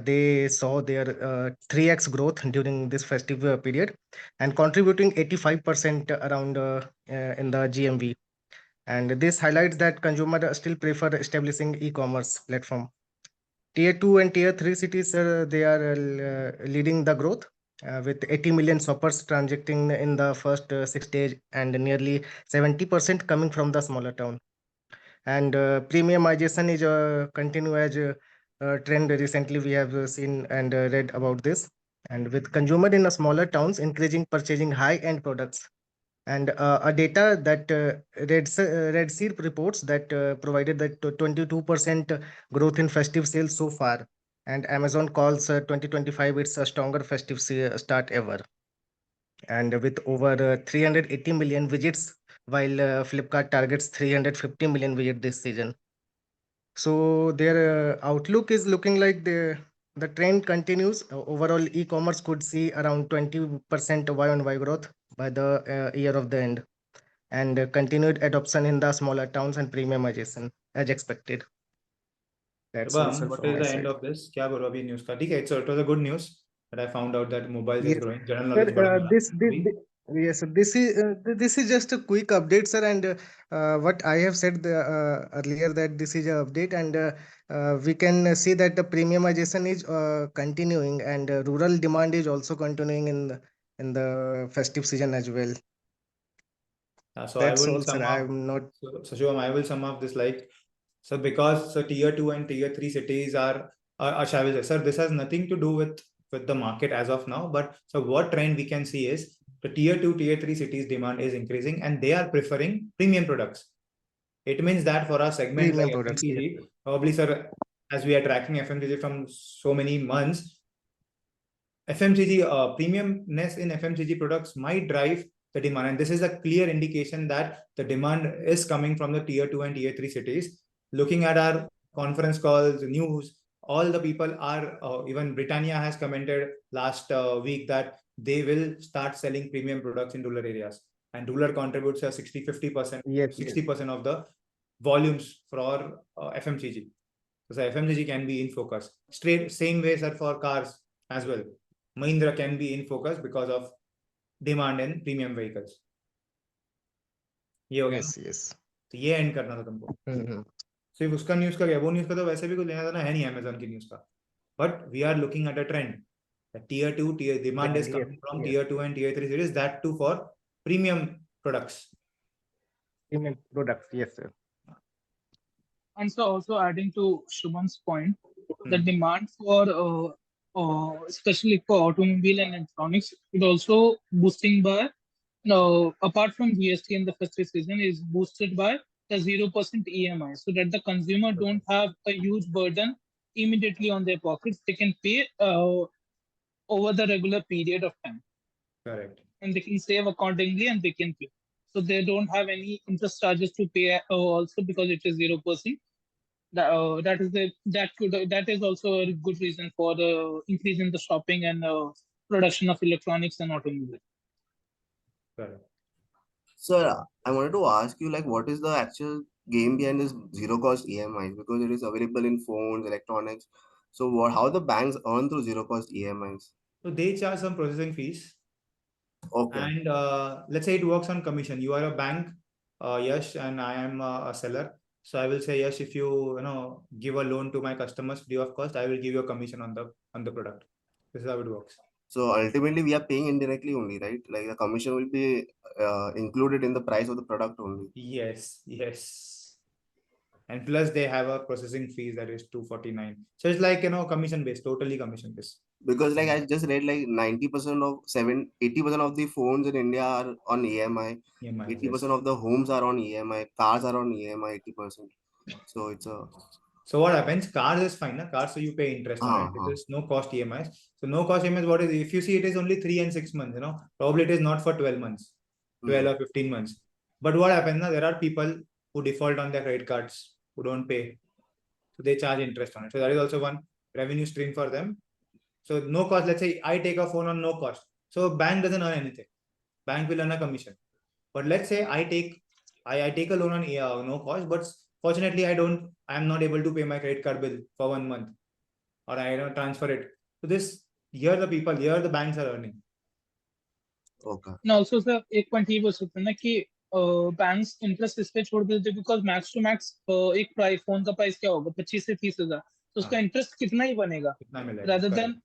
they saw their 3x growth during this festive period and contributing 85% around in the GMV. And this highlights that consumers still prefer establishing e-commerce platform. Tier 2 and Tier 3 cities, they are leading the growth with 80 million shoppers transacting in the first 6 days and nearly 70% coming from the smaller town. And premiumization is a continuous trend. Recently we have seen and read about this, and with consumer in the smaller towns increasing purchasing high end products. And a data that Red Sea reports that provided that 22% growth in festive sales so far, and Amazon calls 2025 its a stronger festive start ever, and with over 380 million visits, while Flipkart targets 350 million visits this season. So their outlook is looking like the trend continues. Overall, e-commerce could see around 20% Y on Y growth by the year of the end, and continued adoption in the smaller towns and premiumization as expected. That's all, Shubham, sir, what from is my the end side. of this? क्या बोलो अभी news का? ठीक है, so it was a good news that I found out that mobile is Yes, growing. General sir. knowledge बढ़ा मिला अभी. Yes, sir, this is just a quick update, sir. And what I have said earlier that this is an update, and we can see that the premiumization is continuing, and rural demand is also continuing in the festive season as well. So I That's will all, sir. sum up. I'm not. So Shubham, I will sum up this like so because so tier 2 and tier 3 cities are I will say, sir, this has nothing to do with the market as of now. But so what trend we can see is the tier 2, tier 3 cities demand is increasing and they are preferring premium products. It means that for our segment like Premium products, yes. FMCG, probably sir, as we are tracking FMCG from so many months, FMCG premiumness in FMCG products might drive the demand, and this is a clear indication that the demand is coming from the tier 2 and tier 3 cities. Looking at our conference calls, news, all the people are even Britannia has commented last week that they will start selling premium products in rural areas, and rural contributes a 60-50%, Yes, yes. 60% of the volumes for FMCG. So FMCG can be in focus. Straight same way sir for cars as well. Mahindra can be in focus because of demand in premium vehicles. ये हो गया Yes, ना? yes. तो ये and करना था तुमको. सिर्फ उसका न्यूज का क्या, वो न्यूज का तो वैसे भी कुछ लेना देना है नहीं अमेजन की न्यूज का. But we are looking at a trend. The tier 2 tier demand is coming from tier 2 and tier 3 cities, that too for premium products. Premium products, yes, sir. And so also adding to Shubham's point, the Hmm. demand for especially for automobile and electronics is also boosting by apart from GST in the festive season is boosted by the 0% EMI, so that the consumer don't have a huge burden immediately on their pockets. They can pay over the regular period of time, Correct. and they can save accordingly and they can pay. So they don't have any interest charges to pay also because it is 0%. That is also a good reason for the increase in the shopping and production of electronics and automobiles. Correct. Sir, I wanted to ask you, like, what is the actual game behind this zero cost EMIs? Because it is available in phones, electronics. So, how the banks earn through zero cost EMIs? So they charge some processing fees, Okay. and let's say it works on commission. You are a bank, Yash, and I am a seller. So I will say, Yash, if you give a loan to my customers free of cost, I will give you a commission on the product. This is how it works. So ultimately, we are paying indirectly only, right? Like the commission will be included in the price of the product only. Yes, yes. And plus they have a processing fees that is 249. So it's like commission based, totally commission based. Because like I just read, like 90% of 80% of the phones in India are on EMI. EMI, yes. 80% of the homes are on EMI. Cars are on EMI. 80%. So it's a So what happens? Cars is fine, na? Cars, so you pay interest on it. uh-huh. It is no cost EMIs. So no cost EMIs, what is, if you see it is only 3 and 6 months, probably it is not for 12 months, 12 or 15 months. But what happens now? There are people who default on their credit cards, who don't pay. So they charge interest on it. So that is also one revenue stream for them. So no cost. Let's say I take a phone on no cost. So bank doesn't earn anything. Bank will earn a commission. But let's say I take a loan on no cost, but fortunately I am not able to pay my credit card bill for 1 month, or I don't transfer it. So here the banks are earning. Okay. And also sir, एक point ये बोल सकते हैं ना कि banks interest इस पे छोड़ देते बिकॉज मैक्स टू मैक्स एक प्राइस फोन का प्राइस क्या होगा 25 से 30 हजार, तो उसका इंटरेस्ट कितना ही बनेगा. कितना मिलेगा? rather Correct.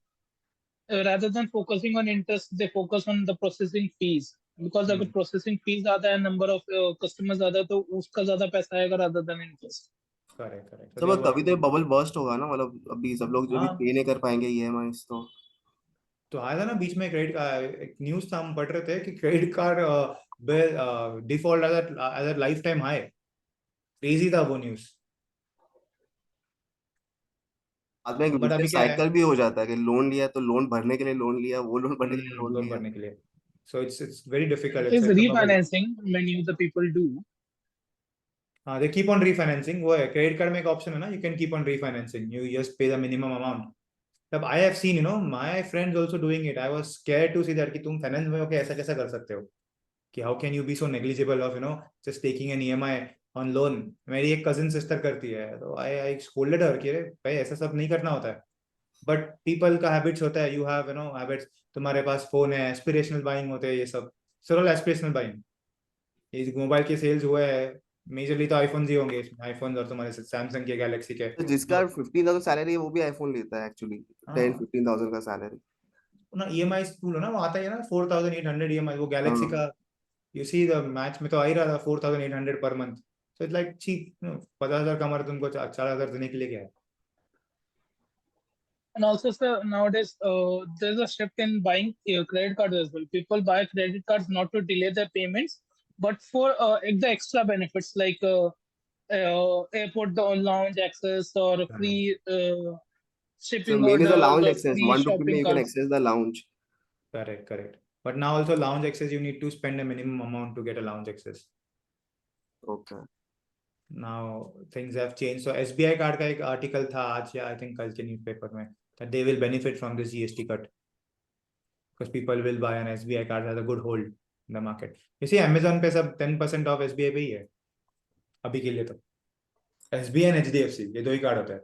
than rather than focusing on interest, they focus on the processing fees, because अगर processing fees ज्यादा है, number of customers ज्यादा है, तो उसका ज्यादा पैसा आएगा rather than interest. Correct, correct. So तो they are बस कभी working तो on it. बबल बर्स्ट होगा ना, मतलब अभी सब लोग जो भी हाँ, पे नहीं कर पाएंगे EMI तो आया था ना बीच में क्रेडिट का एक न्यूज था, हम पढ़ रहे थे कि credit card bill default as a lifetime high. Crazy था वो न्यूज. बाद में एक बट अभी विशियस क्या है, साइकिल भी हो जाता है कि लोन लिया तो लोन भरने के लिए लोन लिया, वो लोन भरने के लिए लोन लोन लिया. भरने के लिए. So it's very difficult. Is It's a bubble. refinancing many of the people do. हाँ, they keep on refinancing. वो है क्रेडिट कार्ड में एक ऑप्शन है ना, you can keep on refinancing. You just pay the minimum amount. तब I have seen, my friends also doing it. I was scared to see that कि तुम finance में हो के ऐसा कैसा कर सकते हो, कि how can you be so negligible of just taking an EMI on loan. मेरी एक कजिन सिस्टर करती है, तो I scolded her कि भाई ऐसा सब नहीं करना होता है. बट पीपल का हैबिट्स होता है, यू हैव हैबिट्स. तुम्हारे पास फोन है, एस्पिरेशनल बाइंग होते हैं ये सब. सिर्फ एस्पिरेशनल बाइंग. ये मोबाइल के सेल्स हुए हैं मेजरली तो आईफोन ही होंगे इसमें, आईफोन और तुम्हारे सैमसंग के, गैलेक्सी के तो जिसका जो. 15,000 सैलरी है वो भी आईफोन लेता है एक्चुअली. 10-15,000 का सैलरी. ना EMI स्कूल ना, वो आता है ना 4,800 EMI. वो गैलेक्सी का यू सी द मैच में तो आ ही रहा था 4,800 per month. So it's like cheap. 50,000 कमा रहे तुमको 4,000 देने के लिए क्या है. And also, sir, nowadays there's a shift in buying credit cards as well. People buy credit cards not to delay their payments, but for the extra benefits like airport lounge access or free So shipping main is the orders lounge or access. free 1 rupee में shopping you can cards. access the lounge. Correct, correct. But now also lounge access, you need to spend a minimum amount to get a lounge access. Okay. Now things have changed. So SBI card का एक article था आज या I think कल के newspaper में, that they will benefit from this GST cut because people will buy an SBI card, has a good hold in the market. You see Amazon पे सब 10% off SBI पे ही है अभी के लिए. तो SBI and HDFC ये दो ही कार्ड होता है.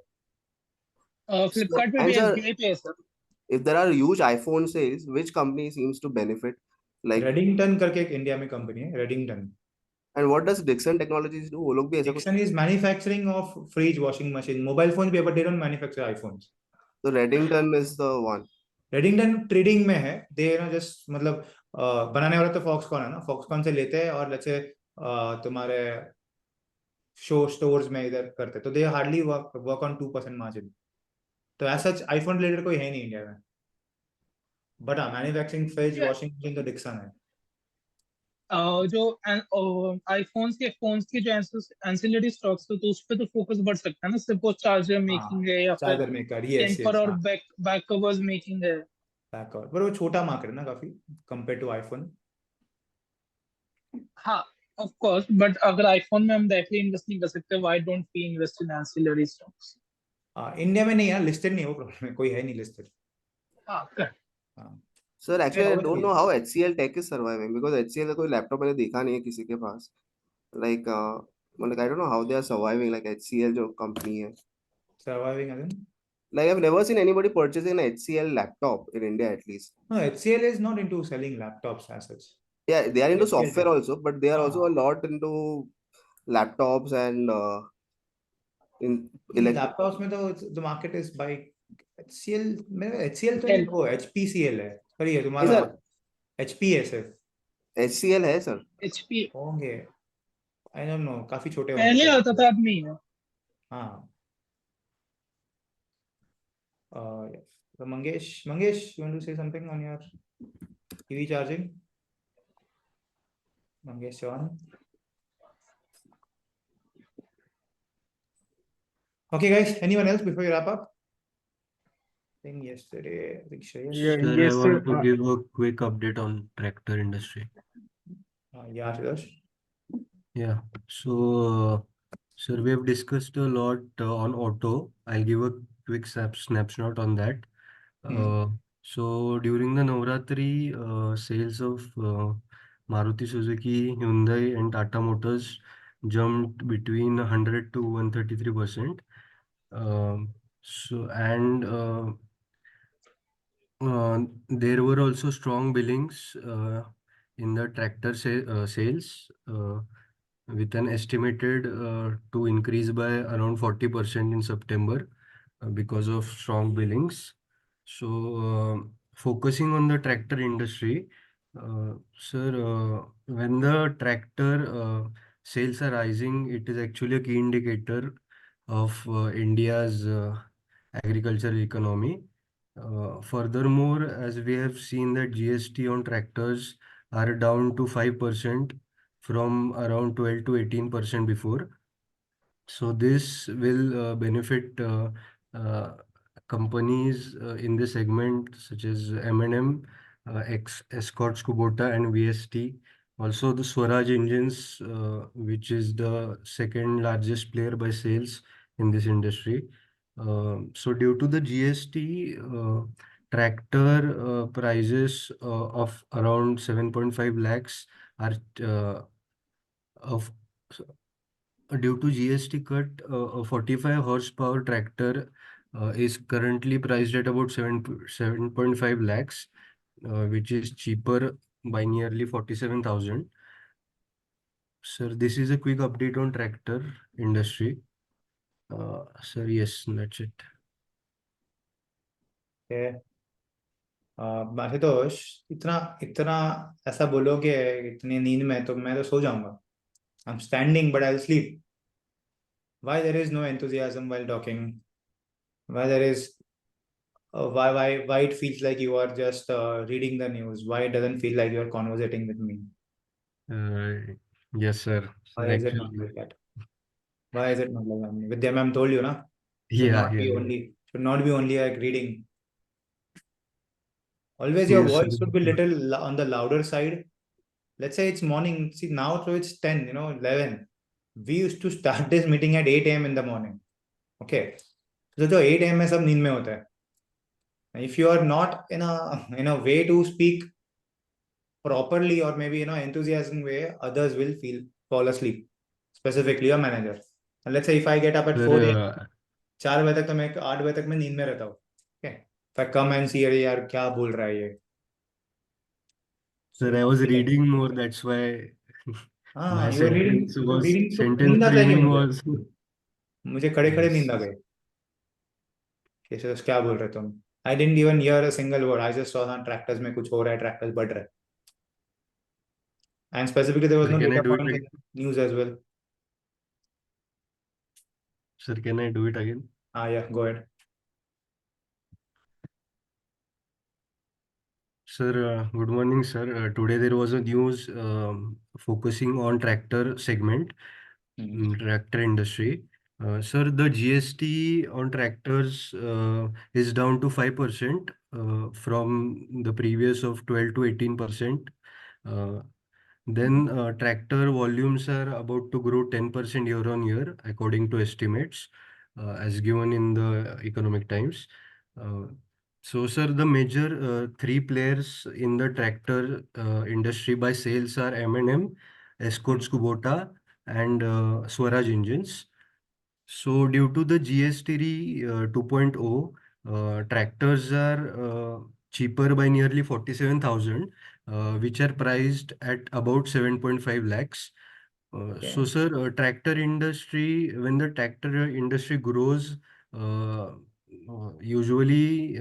Flipkart पे And भी sir, SBI पे है sir. if there are huge iPhone sales, which company seems to benefit? Like, Reddington करके एक इंडिया में कंपनी है, Reddington. and what does Dixon Technologies do? वो लोग भी ऐसा कुछ. Dixon is manufacturing of fridge, washing machine, mobile phones भी, but they don't manufacture iPhones. So Reddington is the one. Redington trading में है. दे जस्ट मतलब बनाने वाला तो फॉक्सकॉन है ना, फॉक्सकॉन से लेते हैं और लेट्स से तुम्हारे स्टोर्स में इधर करते, तो दे हार्डली वर्क ऑन 2% मार्जिन। तो ऐसा आईफोन रिलेटेड कोई है नहीं इंडिया में, बट हाँ मैन्युफैक्चरिंग फ्रिज वॉशिंग मशीन तो डिक्सन है। जो आईफोन्स के फोन्स के जो एंसिलरी स्टॉक्स थे, तो उस पर तो फोकस बढ़ सकता है ना, सिर्फ वो चार्जर मेकिंग है या फिर charger maker, yes temper yes, और हाँ बैक कवर्स मेकिंग है। बैकआउट, पर वो छोटा मार्केट है ना काफी कंपेयर टू आईफोन। हाँ, ऑफ कोर्स, बट अगर आईफोन में हम डायरेक्टली इन्वेस्ट नहीं कर सकते, why don't we invest in ancillary stocks? India में नहीं है, लिस्टेड नहीं है, वो प्रॉब्लम है, कोई है नहीं लिस्टेड। हाँ, correct. हाँ Sir, actually, I don't obviously know how HCL Tech is surviving because HCL का कोई लैपटॉप मैंने देखा नहीं है किसी के पास. Like, I don't know how they are surviving. Like HCL जो company है. surviving again. Like I've never seen anybody purchasing an HCL laptop in India at least. No, HCL is not into selling laptops as such. Yeah, they are into HCL software also, but they are also a हाँ lot into laptops and in electric. Laptops में तो the market is by HCL में, HCL तो नहीं, Dell, वो HPCL है, sorry है नहीं तुम्हारा सर, HP है सिर्फ, HCL है सर. HP होंगे, आई डोंट नो, काफी छोटे होंगे पहले आता फिर। था, अब नहीं है। हाँ yes. So Mangesh, you want to say something on your EV charging? Mangesh on. Okay, guys. Anyone else before you wrap up? I think yesterday, I think Shreyas. Yeah, Sir, I yes, want to give a quick update on tractor industry. Yeah, Shreyas. Yeah. So, sir, we have discussed a lot on auto. I'll give a quick snapshot on that. Uh, so during the Navratri, sales of Maruti Suzuki, Hyundai, and Tata Motors jumped between 100 to 133%. So and there were also strong billings in the tractor sales, with an estimated to increase by around 40% in September because of strong billings. So, focusing on the tractor industry, sir, when the tractor sales are rising, it is actually a key indicator of India's agricultural economy. Furthermore, as we have seen that GST on tractors are down to 5% from around 12 to 18% before. So this will benefit uh, companies in this segment such as M&M, Escorts Kubota and VST. Also the Swaraj engines, which is the second largest player by sales in this industry. So due to the GST, tractor prices of around 7.5 lakhs are of due to GST cut, a 45 horsepower tractor is currently priced at about 7.5 lakhs, which is cheaper by nearly 47,000. Sir, this is a quick update on tractor industry. Sir, yes, that's it. Okay. Ashutosh, इतना इतना ऐसा बोलोगे इतनी नींद में, तो मैं तो सो जाऊंगा। I'm standing but I'll sleep. Why there is no enthusiasm while talking? Why there is why it feels like you are just reading the news? Why it doesn't feel like you are conversating with me? Yes, sir. Why Sir, is it not actually, like that? Why is it not like that? Vidya ma'am told you, na? yeah, yeah. Should not be only like reading. Always your Yes, sir. voice should be little on the louder side. Let's say it's morning. See now, so it's 10, 11. We used to start this meeting at 8 a.m. in the morning. Okay. So the 8 a.m. में सब नींद में होता है. If you are not in a way to speak properly or maybe enthusiasm way, others will fall asleep. Specifically your manager. And let's say if I get up at 4 a.m. Sir, 4 बजे तक तो मैं 8 बजे तक मैं नींद में रहता हूँ. Okay. If I come and see, अरे यार क्या बोल रहा है ये. So sir, I was reading more. That's why my you were reading, तो sentence नींद आ जाएगी framing मुझे. was मुझे खड़े खड़े नींद आ yes. गई. कैसे क्या बोल रहे तुम? I didn't even hear a single word. I just saw that tractors में कुछ हो रहा है, tractors बढ़ रहा है. And specifically there was Sir, no can I data do it points in again? news as well. Sir, can I do it again? Yeah, go ahead. Sir, good morning, sir. Today there was a news focusing on tractor segment, tractor industry. Sir, the GST on tractors is down to 5% from the previous of 12 to 18%. Then tractor volumes are about to grow 10% year on year, according to estimates, as given in the Economic Times. So, sir, the major three players in the tractor industry by sales are M&M, Escorts Kubota, and Swaraj Engines. So, due to the GST 2.0, tractors are cheaper by nearly 47,000, which are priced at about 7.5 lakhs. So, sir, tractor industry, when the tractor industry grows, usually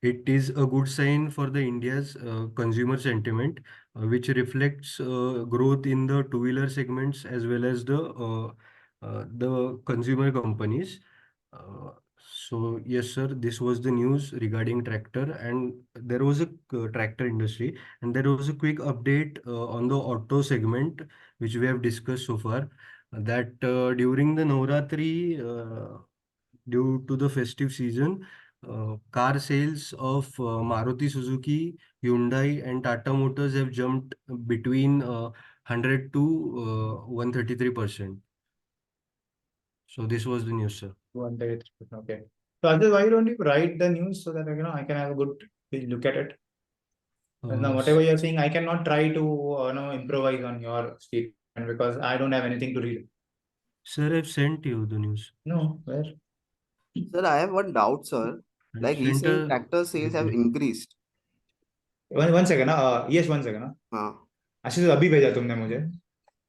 it is a good sign for the India's consumer sentiment, which reflects growth in the two-wheeler segments as well as the consumer companies. So yes, sir, this was the news regarding tractor, and there was a tractor industry, and there was a quick update on the auto segment, which we have discussed so far. That during the Navratri, due to the festive season, car sales of Maruti Suzuki, Hyundai, and Tata Motors have jumped between 100 to 133%. So this was the news, sir. 133%. Okay. So Ajay, why don't you write the news so that I can have a good look at it? Now, whatever you're saying, I cannot try to improvise on your statement because I don't have anything to read. Sir, I've sent you the news. No, where? Sir, I have one doubt, sir. I've Like he's sent saying a tractor sales have reply. increased. One second. Yes, 1 second. हाँ अच्छा तो अभी भेजा तुमने मुझे.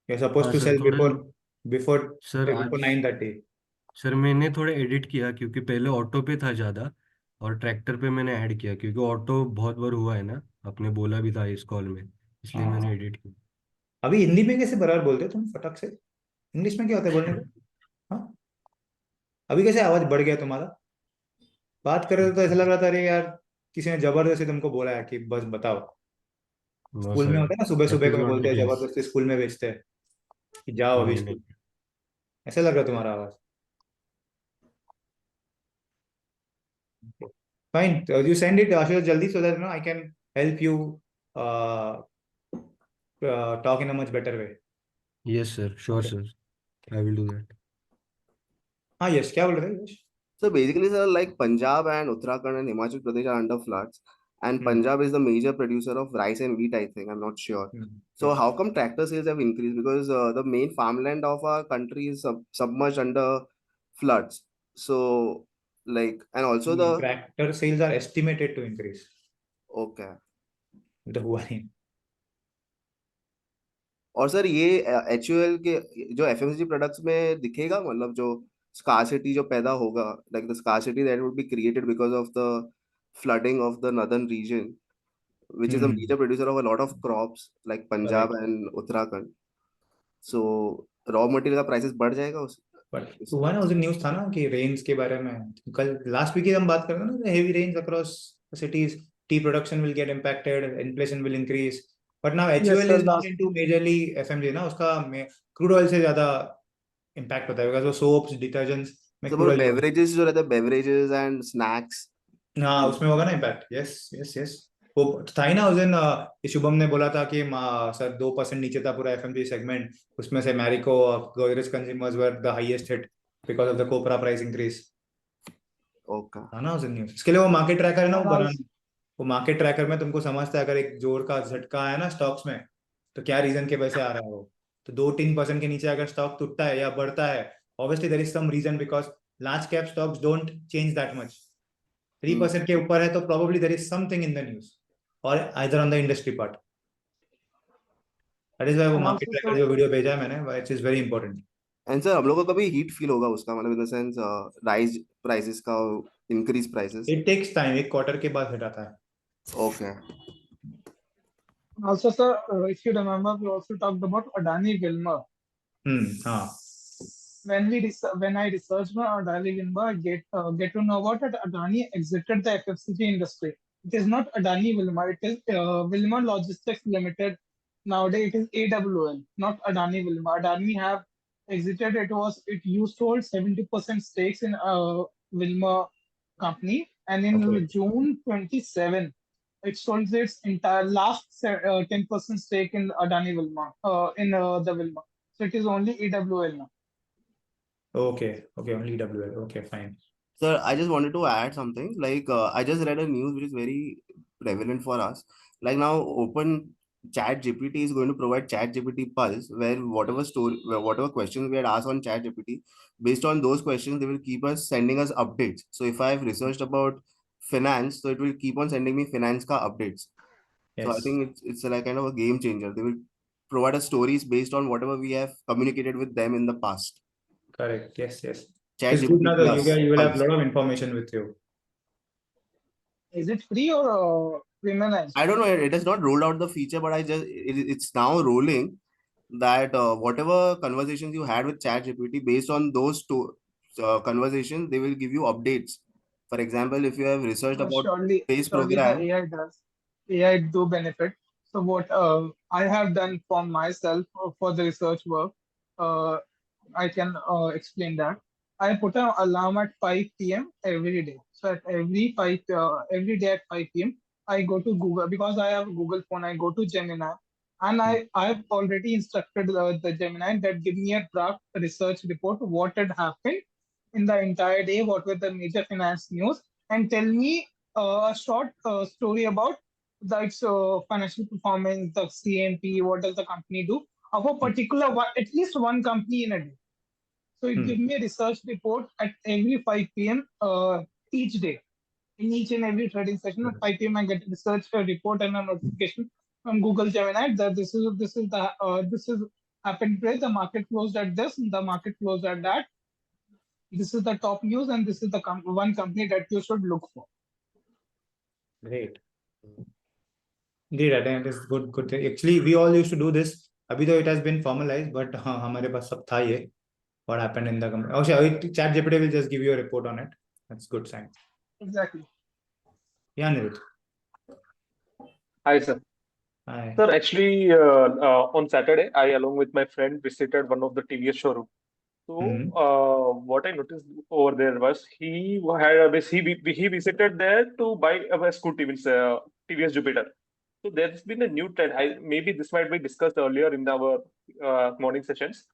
You're supposed हाँ to sir, sell थोड़ा before sir आज 9:30. सर मैंने थोड़ा एडिट किया क्योंकि पहले ऑटो पे था ज़्यादा और ट्रैक्टर पे मैंने ऐड किया क्योंकि ऑटो बहुत बार हुआ है ना, आपने बोला भी था इस कॉल में, इसलिए मैंने एडिट किया. अभी हिंदी में कैसे बराबर बोलते हो तुम फटक से? इंग्लिश में क्या होता है बोलने को? हाँ, अभी कैसे आवाज बढ़ गया तुम्हारा? बात कर रहे हो तो ऐसा लग रहा था अरे यार किसी ने जबरदस्ती तुमको बोला है कि बस बताओ. नो स्कूल में सर, होता है ना, सुबह दैट सुबह इज को नॉट बोलते द हैं केस. जबरदस्ती स्कूल में भेजते हैं कि जाओ अभी नहीं नहीं. स्कूल. ऐसा लग रहा है तुम्हारा आवाज. Fine, you send it Ashutosh जल्दी so that I can help you talk in a much better way. Yes sir, sure okay. Sir, I will do that. हाँ यस, क्या बोल रहे थे यश? So basically, sir, like Punjab and Uttarakhand and Himachal Pradesh are under floods, and Hmm. Punjab is the major producer of rice and wheat. I think I'm not sure. So Yes. how come tractor sales have increased? Because the main farmland of our country is submerged under floods. So like, and also the Tractor sales are estimated to increase. okay. तो हुआ नहीं. और sir ये HUL के जो FMCG products में दिखेगा, मतलब जो scarcity जो पैदा होगा, like the scarcity that would be created because of the flooding of the northern region, which is a major producer of a lot of crops like Punjab Right. and Uttarakhand. So raw material का prices बढ़ जाएगा उस but इस हुआ ना, उस दिन news था ना कि रेन्स के बारे में. कल लास्ट वीक ही हम बात कर रहे थे ना, heavy rains across cities, tea production will get impacted, inflation will increase. But now Yes, HUL sir. Is not into majorly FMG ना, उसका क्रूड ऑयल से ज्यादा इम्पैक्ट होता है बिकॉज वो सोप्स डिटर्जेंट्स में so crude for oil. beverages जो रहता है beverages and snacks. हाँ उसमें होगा ना इम्पैक्ट. Yes yes yes. वो था ही ना उस दिन, शुभम ने बोला था कि सर 2% नीचे था पूरा एफएमजी सेगमेंट, उसमें से Marico Godrej consumers were the highest hit because of the copra price increase. Okay. था ना उस दिन न्यूज. इसके लिए वो मार्केट ट्रैकर है ना, वो And बनाना. also, वो मार्केट ट्रैकर में तुमको समझता है अगर एक जोर का झटका आया ना स्टॉक्स में, तो क्या रीजन के वजह से आ रहा है वो. तो 2-3% के नीचे अगर स्टॉक टूटता है या बढ़ता है, obviously there is some reason because large cap stocks don't change that much. 3% के ऊपर है तो probably there is something in the news or either on the industry part. That is why वो and market also, tracker sir, जो video भेजा है मैंने, which is very important. And sir हम लोग को कभी हीट फील होगा उसका, मतलब in the sense rise prices का increase prices. It takes time, एक क्वार्टर के बाद हट आता है. Okay. also, sir, if you remember, we also talked about Adani Wilmar. हाँ. when I researched on Adani Wilmar, I get to know about that Adani exited the FMCG industry. It is not Adani Wilmar, it is Wilmar Logistics Limited. Nowadays it is AWL, not Adani Wilmar. Adani have exited. It used to hold 70% stakes in Wilmar company, and in Okay. June 27, it sold its entire last 10% stake in Adani Wilmar, the Wilmar. So it is only AWL now. Okay. Only WL. Okay, fine. Sir, I just wanted to add something. Like, I just read a news which is very prevalent for us. Like now, Open Chat GPT is going to provide Chat GPT Pulse, where whatever questions we had asked on Chat GPT, based on those questions, they will keep us sending us updates. So if I have researched about finance, so it will keep on sending me finance ka updates. So I Yes. think it's like kind of a game changer. They will provide us stories based on whatever we have communicated with them in the past. Correct. Yes. Chat It's good now GPT that Plus you will have a Pulse. lot of information with you. Is it free or criminalized? I don't know. It has not rolled out the feature, but it's now rolling that whatever conversations you had with ChatGPT, based on those conversations, they will give you updates. For example, if you have researched about space Surely the program, AI does. AI do benefit. So what I have done for myself for the research work, uh, I can explain that. I put an alarm at 5 p.m. every day. So at every day at 5 p.m. I go to Google because I have a Google phone. I go to Gemini, and I've already instructed the Gemini that give me a draft research report what had happened in the entire day, what were the major finance news, and tell me a short story about its financial performance, the CMP, what does the company do of a particular one, at least one company in a day. So it gives me a research report at every 5 p.m. Each day. In each and every trading session at 5 p.m. I get a research report and a notification from Google Gemini that this is happened today. The market closed at this, the market closed at that. This is the top news, and this is the one company that you should look for. Great. Great. I think it's good thing. Actually, we all used to do this. Abhi though it has been formalized, but हमारे पास सब था ये. What happened in the company? Oh, Chat GPT will just give you a report on it. That's good sign. Exactly. Yeah, Nirut. Hi, sir. Hi. Sir, actually, on Saturday, I, along with my friend, visited one of the TVS showroom. So, what I noticed over there was he had he visited there to buy a scooty, means TVS Jupiter. So there's been a new trend. Maybe this might be discussed earlier in our morning sessions.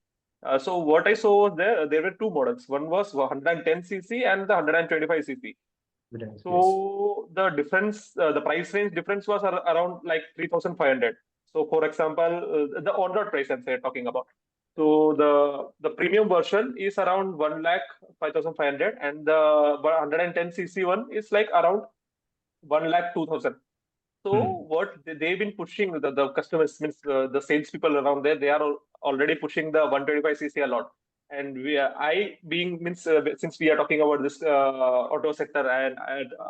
So what I saw was there were two models. One was 110cc and the 125cc. Yes. So the difference, the price range difference was around like 3,500. So for example, the on-road price I'm talking about. So the premium version is around 1 lakh 5,500, and the 110cc one is like around 1 lakh 2,000. So what they've been pushing, the customers, means the salespeople around there, they are already pushing the 125cc a lot. And I being, means since we are talking about this auto sector and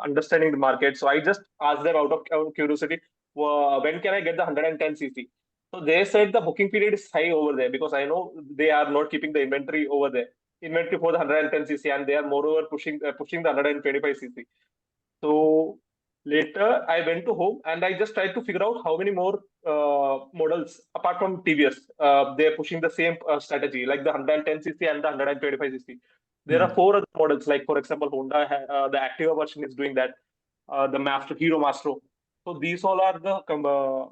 understanding the market, so I just asked them out of curiosity, when can I get the 110cc? So they said the booking period is high over there, because I know they are not keeping the inventory for the 110cc, and they are moreover pushing the 125cc. So later, I went to home and I just tried to figure out how many more models apart from TVS. They're pushing the same strategy, like the 110cc and the 125cc. There are four other models, like for example, Honda, the Activa version is doing that. The Hero Mastro. So these all are the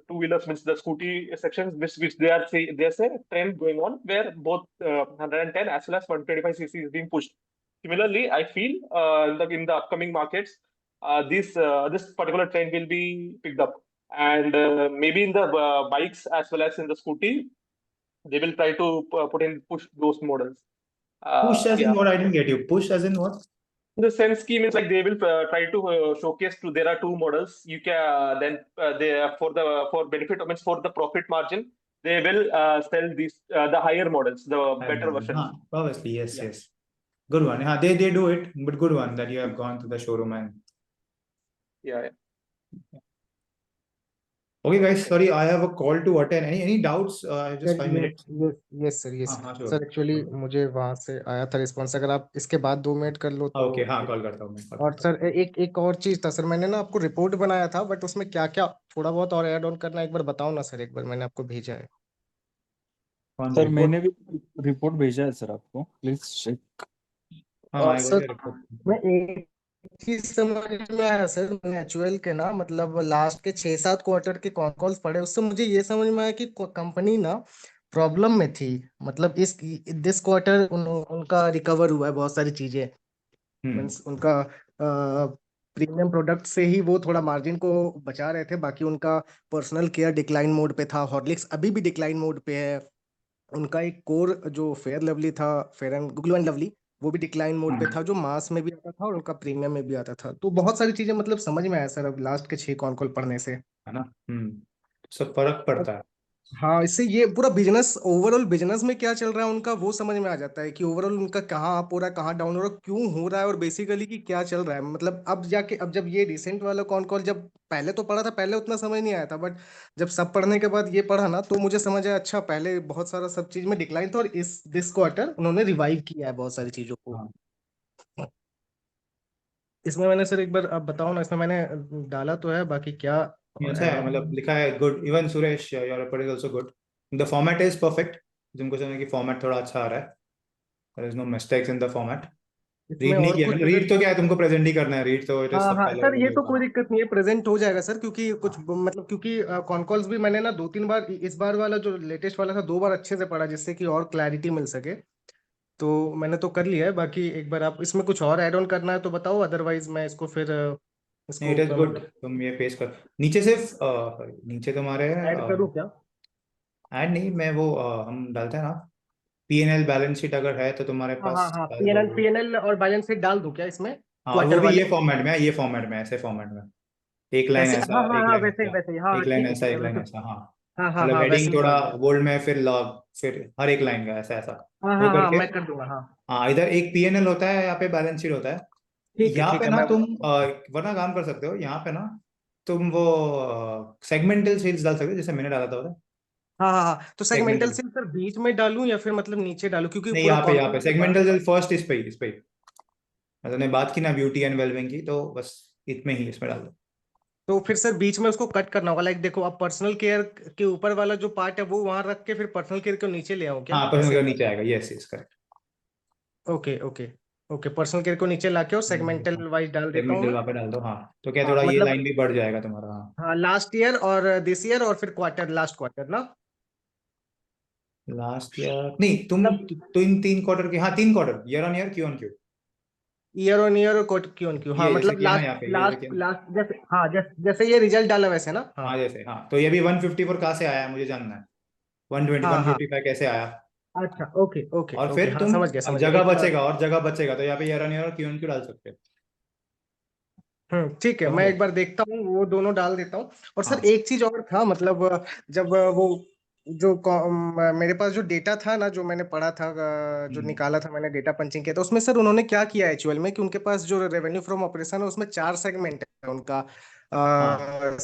two-wheelers, means the scooty sections, which there's a trend going on where both 110 as well as 125cc is being pushed. Similarly, I feel in the upcoming markets, this particular trend will be picked up, and maybe in the bikes as well as in the scooty, they will try to push those models. Push as in Yeah. what? I didn't get you. Push as in what? The sense scheme is like they will try to showcase to there are two models. You can then they for benefit, means for the profit margin, they will sell these the higher models, the better versions. Obviously, yes, Yeah. yes. Good one. They do it, but good one that you have gone to the showroom and Yeah. Okay, guys, sorry, I have a call to attend. Any doubts? Just 5 minutes. Yes sir, yes हाँ sure. Sir, actually मुझे वहां से आया था response, अगर आप इसके बाद 2 मिनट कर लो तो ओके, हाँ कॉल करता हूँ मैं, call और करता हूँ. सर एक और चीज था सर, मैंने ना आपको रिपोर्ट बनाया था, बट उसमें क्या क्या थोड़ा बहुत और ऐड ऑन करना है, एक बार बताओ ना सर, एक बार मैंने आपको भेजा है कौन सर रिपोर्ट? मैंने भी रिपोर्ट भेजा है सर आपको, प्लीज चेक। हाँ और आई सर रिपोर्ट. मैं एक चीज समझ में आया सर, मैंने एचयूएल के ना मतलब लास्ट के 6-7 क्वार्टर के कॉन कॉल्स पढ़े, उससे मुझे ये समझ में आया कि कंपनी ना प्रॉब्लम में थी, मतलब इस दिस क्वार्टर उनका रिकवर हुआ है बहुत सारी चीजें, मीन्स उनका प्रीमियम प्रोडक्ट से ही वो थोड़ा मार्जिन को बचा रहे थे, बाकी उनका पर्सनल केयर डिक्लाइन मोड पे था, हॉर्लिक्स अभी भी डिक्लाइन मोड पे है, उनका एक कोर जो फेयर लवली था, fair and glow and lovely, वो भी डिक्लाइन मोड पे था, जो मास में भी आता था और उनका प्रीमियम में भी आता था, तो बहुत सारी चीजें मतलब समझ में आया सर अब लास्ट के 6 कॉल पढ़ने से। है ना. सब फर्क पड़ता है. हाँ, इससे ये पूरा बिजनेस, ओवरऑल बिजनेस में क्या चल रहा है उनका वो समझ में आ जाता है कि ओवरऑल उनका कहाँ अप हो रहा है, कहाँ डाउन हो रहा है, क्यों हो रहा है, और बेसिकली कि क्या चल रहा है, मतलब अब जाके, अब जब ये रिसेंट वाला कॉन कॉल जब पहले तो पढ़ा था, पहले उतना समझ नहीं आया था, बट जब सब पढ़ने के बाद ये पढ़ा ना तो मुझे समझ आया, अच्छा पहले बहुत सारा सब चीज में डिक्लाइन था और इस दिस क्वार्टर उन्होंने रिवाइव किया है बहुत सारी चीजों को। हाँ. इसमें मैंने सर एक बार आप बताओ ना, इसमें मैंने डाला तो है, बाकी क्या ये और अच्छा ऐड है, ऑन। मतलब लिखा है good. Even Suresh, your report is also good. The format is perfect. तुमको समझ कि फॉर्मेट थोड़ा अच्छा आ रहा है. There is no mistakes in the format. इसमें रीड नहीं और किया, कुछ मतलब अगर, रीड तो क्या है, तुमको प्रेजेंट ही करना है. रीड तो इट इज हाँ हाँ सबका सर, अलग ये ही तो होगा. कोई दिक्कत नहीं है, प्रेजेंट हो जाएगा सर, क्योंकि कुछ हाँ. मतलब क्योंकि कॉन कॉल्स भी मैंने ना 2-3 बार, इस बार वाला जो लेटेस्ट वाला था 2 बार अच्छे से पढ़ा, जिससे कि और क्लैरिटी मिल सके, तो मैंने तो कर लिया है, बाकी एक बार आप इसमें कुछ और ऐड ऑन करना है तो बताओ, अदरवाइज मैं इसको फिर नहीं, इसको इट इज गुड. मतलब तुम ये पेश कर. नीचे सिर्फ नीचे तुम्हारे ऐड करूँ क्या? ऐड नहीं, मैं वो हम डालते हैं ना, P&L बैलेंस शीट अगर है तो तुम्हारे हाँ पास हाँ हाँ, डाल दो पीएनएल वो. पीएनएल और बैलेंस शीट डाल दूं क्या इसमें, हाँ, और वो क्वार्टर भी वाले? ये फॉर्मेट में है, ये फॉर्मेट में, ऐसे फॉर्मेट में. एक लाइन ऐसे, ऐसा, हाँ हाँ एक हाँ, लाइन वैसे ऐसा, वैसे, हाँ एक लाइन ऐसा, ठीक है एक लाइन वैसे, ऐसा. हाँ. हाँ हाँ मतलब हाँ, वैसे हेडिंग मैं कर थोड़ा दूंगा। बोल्ड में, फिर फिर हर एक लाइन का ऐसा ऐसा हाँ वो हाँ हाँ, करके. मैं कर दूंगा, हाँ हाँ, इधर एक P&L होता है, यहाँ पे बैलेंस शीट होता है. यहाँ ठीक पे है, ना मैं तुम वरना काम कर सकते हो, यहाँ पे ना तुम वो सेगमेंटल सेल्स डाल सकते हो, जैसे मैंने डाला था उधर. हाँ हाँ हाँ, तो सेगमेंटल सेगमेंटल. सेल सर बीच में डालूं या फिर मतलब नीचे डालूं, क्योंकि नहीं, पूरा यहाँ पे कॉन्कॉल के बाद, सेगमेंटल सेल फर्स्ट, इस पे ही. मतलब ने बात की ना ब्यूटी एंड वेलबिंग की, तो बस इतने ही इसमें डाल दो. तो फिर सर बीच में उसको कट करना होगा, लाइक देखो अब पर्सनल केयर के ऊपर वाला जो पार्ट है वो वहां रख के फिर पर्सनल केयर को नीचे ले आऊं क्या, हाँ, पर्सनल ऐसे? का नीचे आएगा. Yes yes, correct. Okay okay okay, personal care को नीचे लाके और सेगमेंटल वाइज डाल देता हूँ सेगमेंटल मैं। वहाँ पे डाल दो. हाँ, तो क्या हाँ थोड़ा ये मतलब, लाइन भी बढ़ जाएगा तुम्हारा. हाँ. हाँ लास्ट ईयर और दिस ईयर और फिर क्वार्टर, लास्ट क्वार्टर ना, लास्ट ईयर नहीं, मतलब तो इन 3 क्वार्टर के, हाँ 3 quarter, year on year, Q on Q. Year on year और क्यू ऑन क्यू, हाँ ये जैसे मतलब किया ना, लास्ट यहाँ पे ये जैसे किया लास्ट ना. लास्ट जैसे, हाँ जैसे ये रिजल्ट डाला वैसे ना, हाँ हाँ जैसे, हाँ तो ये भी 154 कहाँ से आया है मुझे जानना है. 120, हाँ हाँ, 155 कैसे आया. अच्छा ओके ओके और ओके, फिर हाँ तुम समझ गया जगह एक, बचेगा, और जगह बचेगा तो यहाँ पे ईयर ऑन ईयर और क्यू ऑन क्यू डाल सकते हो. ठीक है, मैं समझे. एक बार देखता हूँ वो दोनों डाल देता हूँ। और सर हाँ. एक चीज और था, मतलब जब वो जो मेरे पास जो डेटा था ना, जो मैंने पढ़ा था, जो हम्म. निकाला था मैंने, डेटा पंचिंग किया था, उसमें सर उन्होंने क्या किया एक्चुअल में, कि उनके पास जो रेवेन्यू फ्रॉम ऑपरेशन है उसमें 4 सेगमेंट है उनका, हाँ.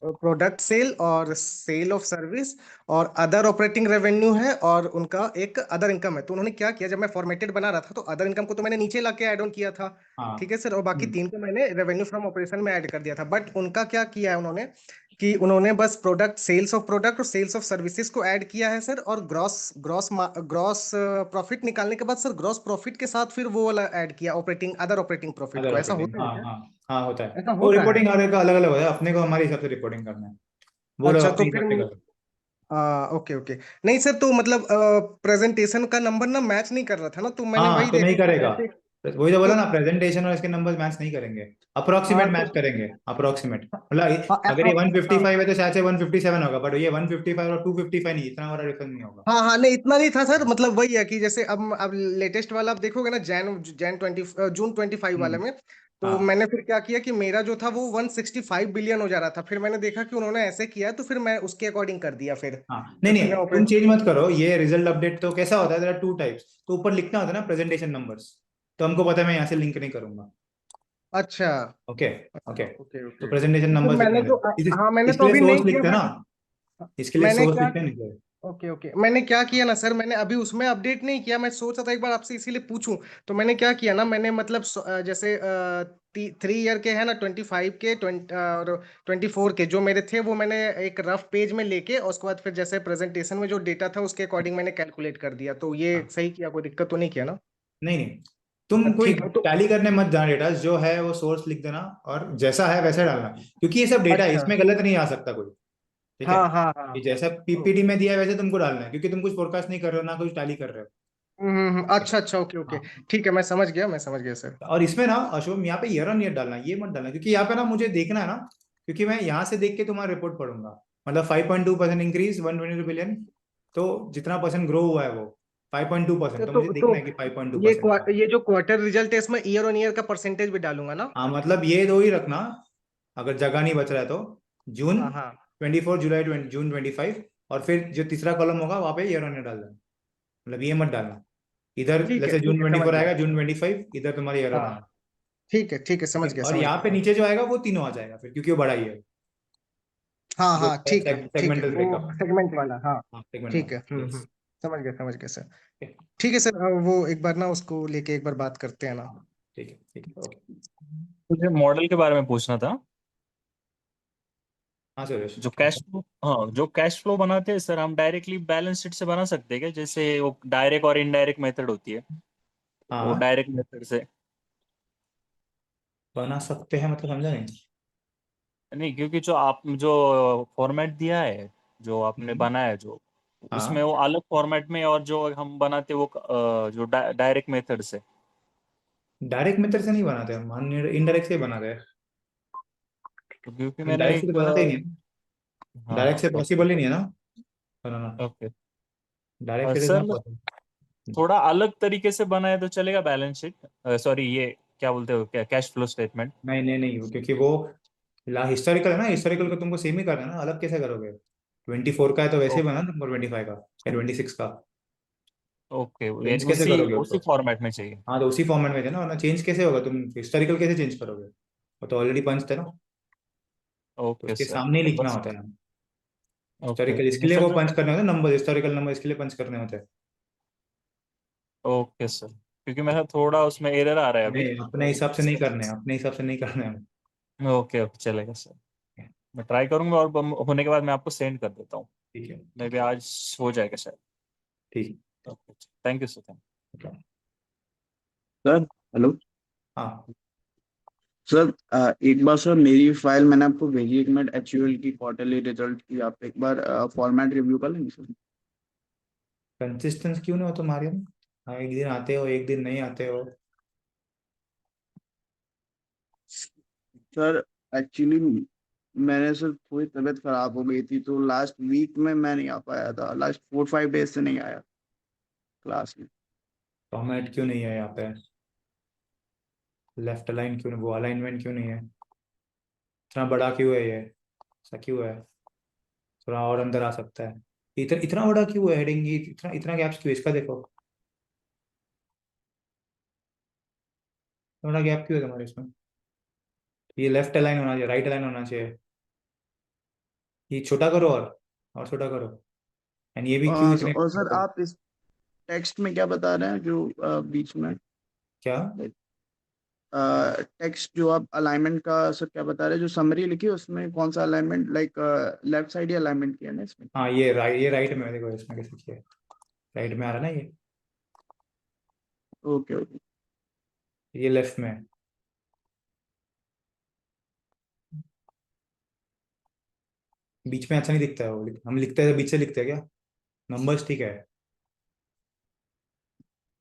प्रोडक्ट सेल और सेल ऑफ सर्विस और अदर ऑपरेटिंग रेवेन्यू है, और उनका एक अदर इनकम है। तो उन्होंने क्या किया, जब मैं फॉर्मेटेड बना रहा था तो अदर इनकम को तो मैंने नीचे लाके ऐड ऑन किया था, हाँ. ठीक है सर, और बाकी हम्म. 3 को मैंने रेवेन्यू फ्रॉम ऑपरेशन में ऐड कर दिया था। बट उनका क्या किया है उन्होंने, कि उन्होंने बस प्रोडक्ट, सेल्स ऑफ प्रोडक्ट और सेल्स ऑफ सर्विसेज को ऐड किया है सर, और ग्रॉस ग्रॉस ग्रॉस प्रॉफिट निकालने के बाद सर ग्रॉस प्रॉफिट के साथ फिर वो वाला ऐड किया, operating, other operating profit other को, ऐसा ऑपरेटिंग, होता है हाँ क्या? हाँ. हाँ होता है. ऐसा वो होता है? रिपोर्टिंग हर एक का अलग अलग होता है, अपने को हमारे हिसाब से रिपोर्टिंग करना है. वो लोग अच्छा तो अपने फिर हिसाब से करो. ओके ओके, नहीं सर, तो मतलब प्रेजेंटेशन का नंबर ना मैच नहीं कर रहा था ना, तो मैंने हाँ, वही तो देखा नहीं कि करेगा. ऐसे, वही तो बोला तो ना, प्रेजेंटेशन और इसके नंबर्स मैच नहीं करेंगे. हाँ अप्रोक्सीमेट तो मैच करेंगे, अप्रोक्सीमेट. मतलब हाँ अगर ये 155 है तो शायद से 157 होगा, बट ये 155 और 255 नहीं, इतना बड़ा डिफरेंस नहीं होगा. हाँ हाँ, नहीं इतना नहीं था सर, मतलब वही है कि जैसे अब लेटेस्ट वाला आप देखोगे ना, जून 25 वाले हम्म. में, तो हाँ. मैंने फिर क्या किया कि मेरा जो था वो 165 बिलियन हो जा रहा था, फिर मैंने देखा कि उन्होंने ऐसे किया, तो फिर मैं उसके अकॉर्डिंग कर दिया फिर, हाँ, नहीं जब नहीं, मैंने तुम ऑपरेट, चेंज मत करो. ये रिजल्ट अपडेट तो कैसा होता है, देयर आर 2 टाइप्स. तो ऊपर लिखना होता है ना प्रेजेंटेशन नंबर्स, तो हमको पता है, मैं यहाँ से लिंक नहीं करूंगा. अच्छा ओके ओके। ओके तो ओके। प्रेजेंटेशन तो नंबर्स मैंने लिखने तो थे, हाँ मैंने इसके तो लिए अभी नहीं सोर्स किया। लिखते हैं ना, इसके लिए मैंने सोर्स क्या लिखते हैं नहीं। ओके ओके, मैंने क्या किया ना सर, मैंने अभी उसमें अपडेट नहीं किया। मैं सोचा था एक बार आपसे इसीलिए पूछूं। तो मैंने क्या किया ना, मैंने मतलब जैसे 3 ईयर के है ना, 25 के 20 और 24 के जो मेरे थे, वो मैंने एक रफ पेज में लेके, और उसके बाद फिर जैसे प्रेजेंटेशन में जो डेटा था उसके अकॉर्डिंग मैंने कैलकुलेट कर दिया। तो ये हाँ, सही किया, कोई दिक्कत तो नहीं किया ना? नहीं नहीं, तुम कोई ठीक है तो। टैली करने मत जाना, डेटा जो है वो सोर्स लिख देना और जैसा है वैसे डालना, क्योंकि ये सब डेटा है, अच्छा। इसमें गलत नहीं आ सकता कोई। ठीक है, हाँ हाँ हाँ। ये जैसा पीपीटी में दिया है वैसे तुमको डालना है, क्योंकि तुम कुछ फोरकास्ट नहीं कर रहे हो ना कुछ टैली कर रहे हो। अच्छा अच्छा, ओके ओके। हाँ, ठीक है, मैं समझ गया सर। और इसमें ना अशोक, यहाँ पे ईयर ऑन ईयर डालना, ये मत डालना, क्योंकि यहाँ पे ना मुझे देखना है ना, क्योंकि मैं यहाँ से देख के तुम्हारा रिपोर्ट पढ़ूंगा। मतलब 5.2% इंक्रीज 122 बिलियन, तो जितना परसेंट ग्रो हुआ है वो 5.2%, तो मुझे तो देखना है कि फाइव पॉइंट टू ये परसेंट ये जो क्वार्टर रिजल्ट है, इसमें ईयर ऑन ईयर का परसेंटेज भी डालूंगा ना? हाँ, मतलब ये दो ही रखना, अगर जगह नहीं बच रहा है तो। जून हाँ हाँ। 24, जुलाई 20, जून 25, और फिर जो तीसरा कॉलम होगा वहां पे ईयर ऑन ईयर डाल देना। मतलब ये मत डालना, इधर जैसे जून ठीक है, समझ 24 गया। आएगा, जून 25 इधर तुम्हारा ईयर ऑन हाँ आएगा। ठीक है, ठीक समझ है, गया और समझ यहाँ पे गया। नीचे जो आएगा वो तीनों आ जाएगा फिर, क्योंकि वो बड़ा ही है, हाँ जो हाँ ठीक है सेगमेंटल वो ब्रेकअप। सेगमेंट वाला, हाँ। हाँ, सेगमेंट ठीक है, वाला, यस। समझ गया सर। ठीक है सर, वो एक बार ना उसको लेके एक बार बात करते हैं ना। ठीक है, ठीक है, ओके। मुझे मॉडल के बारे में पूछना था। हाँ सुरेश। जो कैश फ्लो, हाँ जो कैश फ्लो बनाते हैं सर, हम डायरेक्टली बैलेंस शीट से बना सकते हैं क्या? जैसे वो डायरेक्ट और इनडायरेक्ट मेथड होती है, वो हाँ, डायरेक्ट मेथड से। बना सकते हैं मतलब समझा नहीं। नहीं, क्योंकि जो आप जो फॉर्मेट दिया है, जो आपने हम्म, बनाया है, जो उसमें हाँ, वो अलग फॉर्मेट में, और जो हम बनाते हैं वो जो डायरेक्ट मेथड से। डायरेक्ट मेथड से नहीं बनाते हम, इनडायरेक्ट से ही बनाते हैं। तो क्योंकि मैंने इनडायरेक्ट से एक तो बनाते ही नहीं, डायरेक्ट हाँ से ओके पॉसिबल ही नहीं है ना बनाना। ओके। डायरेक्ट से इज सर नॉट मैं पॉसिबल। थोड़ा अलग तरीके से बनाया तो चलेगा बैलेंस शीट? सॉरी, ये क्या बोलते हो, क्या कैश फ्लो स्टेटमेंट? नहीं नहीं नहीं, क्योंकि वो हिस्टोरिकल है ना, हिस्टोरिकल को तुमको सेम ही करना है ना, अलग कैसे करोगे? 24 का है तो वैसे ही बना तुमको 25 का या 26 का। ओके, चेंज यानी कैसे उसी करोगे उसी उसको? फॉर्मेट में चाहिए। हाँ, तो उसी फॉर्मेट में थे ना, वरना चेंज कैसे होगा? तुम हिस्टोरिकल कैसे चेंज करोगे? वो तो ऑलरेडी पंच थे ना, तो ओके उसके सर, सामने ही तो लिखना बस। होता है। ओके हिस्टोरिकल इसके नहीं लिए सर, वो जो पंच करने होते हैं नंबर, हिस्टोरिकल नंबर इसके लिए पंच करने होते हैं। ओके सर, क्योंकि मेरा थोड़ा उसमें एरर आ रहा है अभी, नहीं, अपने तो हिसाब से नहीं इसलिए। करने हैं, अपने हिसाब से नहीं करने हैं। ओके ओके, चलेगा सर। मैं ट्राई करूंगा, और होने के बाद मैं आपको सेंड कर देता हूँ। ठीक है, मे बी आज हो जाएगा शायद। ठीक ओके, थैंक यू सर। है। Sir hello. हाँ, सर एक बार सर, मेरी फाइल मैंने आपको भेजी, एक मिनट, एचयूएल की क्वार्टरली रिजल्ट की, आप एक बार फॉर्मेट रिव्यू कर लेंगे सर? कंसिस्टेंस क्यों नहीं हो तुम्हारे में? हाँ, एक दिन आते हो एक दिन नहीं आते हो। सर एक्चुअली मैंने सर थोड़ी तबीयत खराब हो गई थी, तो लास्ट वीक में मैं नहीं आ पाया था, लास्ट 4-5 डेज से नहीं आया क्लास में। फॉर्मेट क्यों नहीं है यहाँ पे? लेफ्ट अलाइन क्यों नहीं, वो अलाइनमेंट क्यों नहीं है? इतना बड़ा क्यों है ये? ऐसा क्यों है? थोड़ा और अंदर आ सकता है। इतना इतना बड़ा क्यों है हेडिंग? इतना इतना गैप्स क्यों है? इसका देखो, इतना बड़ा गैप क्यों है तुम्हारे इसमें? ये लेफ्ट अलाइन होना चाहिए, राइट अलाइन होना चाहिए। ये छोटा करो और छोटा करो। एंड ये भी क्यों इतने? और सर आप इस टेक्स्ट में क्या बता रहे हैं, जो बीच में क्या? टेक्स्ट जो आप अलाइनमेंट का सर क्या बता रहे हैं, जो समरी लिखी है उसमें कौन सा अलाइनमेंट, लाइक लेफ्ट साइड ही अलाइनमेंट किया ना इसमें? हाँ, ये राइट में है, देखो इसमें कैसे किया है। राइट में आ रहा है ना ओके ओके। ये लेफ्ट में है। बीच में अच्छा नहीं दिखता है वो, हम लिखते हैं तो बीच से लिखते हैं क्या? नंबर्स ठीक है,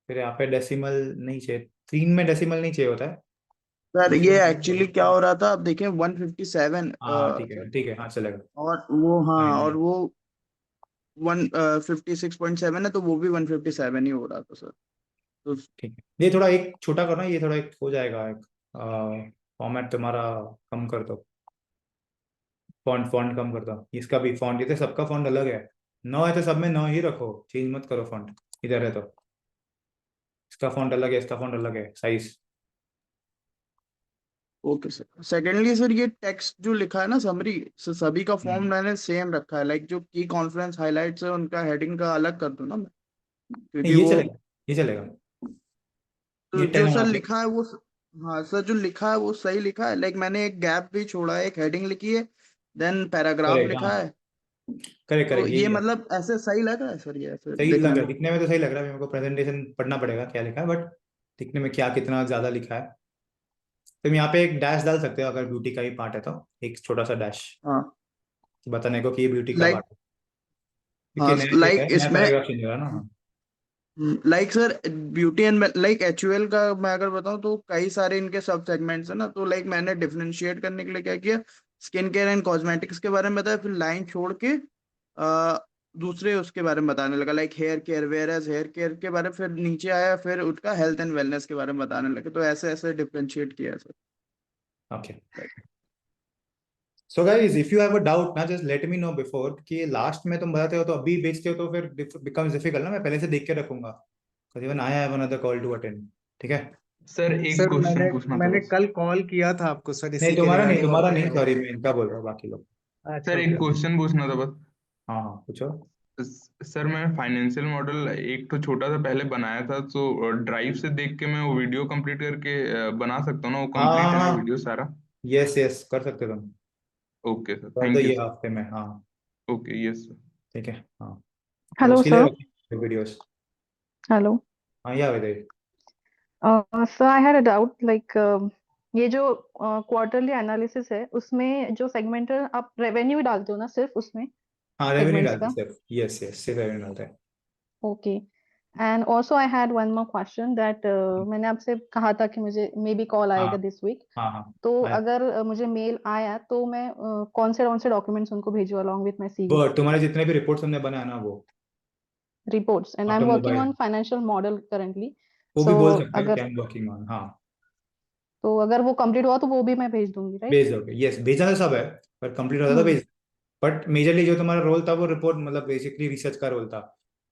फिर यहाँ पे डेसिमल नहीं चाहिए, 3 में डेसिमल नहीं चाहिए होता है। सर दूसरे ये में एक्चुअली क्या हो रहा था, आप देखें 157, हाँ, ठीक सर, है, ठीक है, हाँ चलेगा। और वो, हाँ, फाइन और है। वो 156.7 है, तो वो भी 157 ही हो रहा था सर। तो ठीक है, ये थोड़ा एक छोटा करना, ये थोड़ा एक हो जाएगा एक फॉर्मेट तुम्हारा, कम कर दो। फॉन्ट फॉन्ट कम कर दो, इसका भी फॉन्ट, ये तो सबका फॉन्ट अलग है। 9 है तो सब में 9 ही रखो, चेंज मत करो फॉन्ट। इधर है तो इसका फॉन्ट अलग है, इसका फॉन्ट अलग है, size. Okay sir. Secondly sir, ये टेक्स्ट जो लिखा है ना समरी, सभी का फॉर्म मैंने सेम रखा है। लाइक जो की कॉन्फ्रेंस हाइलाइट्स है उनका हेडिंग का अलग कर दूं ना मैं, क्योंकि ये वो चलेगा, ये चलेगा। तो ये जो 10 सर होना चाहिए। लिखा है वो हाँ सर, जो लिखा है वो सही लिखा है। लाइक मैंने एक गैप भी छोड़ा है, एक हेडिंग लिखी है, देन पैराग्राफ करेक्ट, लिखा हाँ, है। करेक्ट तो करेक्ट, ये यही है। मतलब ऐसे सही लग रहा है सर, ये ऐसे सही लग दिखने रहा में? है, दिखने में तो सही लग रहा है। मेरे को प्रेजेंटेशन पढ़ना पड़ेगा क्या लिखा है, बट दिखने में क्या कितना ज्यादा लिखा है। तुम यहाँ पे एक डैश डाल सकते हो अगर ब्यूटी का ही पार्ट है तो, एक छोटा सा डैश हाँ बताने को कि ये ब्यूटी का लाइक, पार्ट है, क्योंकि हाँ नया डेटा लाइक है, नया इसमें पैराग्राफ चेंज हो रहा है ना। हाँ। Like sir, beauty and like HUL का मैं अगर बताऊं तो कई सारे इनके सब सेगमेंट्स है ना। तो लाइक मैंने डिफरेंशिएट करने के लिए क्या किया, स्किन केयर एंड कॉस्मेटिक्स के बारे में बताया, फिर लाइन छोड़ के दूसरे उसके बारे में बताने लगा, like hair care, whereas hair care के बारे में फिर नीचे आया, फिर उसका हेल्थ एंड वेलनेस के बारे में बताने लगे। तो ऐसे ऐसे डिफरेंशिएट किया है sir. Okay, so guys if you have a doubt ना, just let me know before, कि लास्ट में तुम बताते हो तो अभी बेचते हो तो फिर बिकम्स डिफिकल्ट ना। मैं पहले से देख के रखूंगा, because even I have another call to attend। ठीक है। सर एक सर क्वेश्चन मैंने पूछना था मैंने बस। कल कॉल किया था आपको सर नहीं इसी के तुम्हारा नहीं, रिगार्डिंग, तुम्हारा और नहीं, सॉरी, मैं इनका बोल रहा हूँ, बाकी लोग। अच्छा सर एक ओके ओके। क्वेश्चन पूछना था बस। हाँ हाँ पूछो। सर मैंने फाइनेंशियल मॉडल एक तो छोटा सा पहले बनाया था, तो ड्राइव से देख के मैं वो वीडियो कंप्लीट करके बना सकता हूँ ना? वो हाँ कंप्लीट हाँ है ना हाँ, वीडियो सारा? यस यस, कर सकते हो तुम, ओके सर, कर दो थैंक यू ये सर। हफ्ते में। हाँ ओके, यस सर। ठीक है। हाँ तो Hello, उसके लिए sir. रखिए वीडियोस। Hello. हाँ या विदय। Sir, I had a doubt. Like, ये जो क्वार्टरली एनालिसिस है, उसमें जो सेगमेंटल आप रेवेन्यू डालते हो ना सिर्फ उसमें, हाँ रेवेन्यू सेगमेंट्स डालते हैं का? सिर्फ, यस यस, सिर्फ रेवेन्यू डालते हैं। Okay. And also I had one more question that मैंने आपसे कहा था कि मुझे मे बी कॉल हाँ आएगा दिस वीक। हाँ हाँ, तो आया। अगर मुझे मेल आया तो मैं कौन से डॉक्यूमेंट्स उनको भेजूँ अलॉन्ग विथ माय सीवी वो तुम्हारे जितने भी रिपोर्ट्स हमने बनाया ना, वो reports? And I am working automobile, on financial model currently. वो भी सो बोल सकते हो कि अगर आई एम वर्किंग ऑन। हाँ अगर वो कंप्लीट हुआ तो वो भी मैं भेज दूंगी, राइट? भेज दोगे, यस, भेजा तो सब है, पर कंप्लीट होता तो हम्म। भेज। बट मेजरली जो तुम्हारा रोल था वो रिपोर्ट, मतलब बेसिकली रिसर्च का रोल था।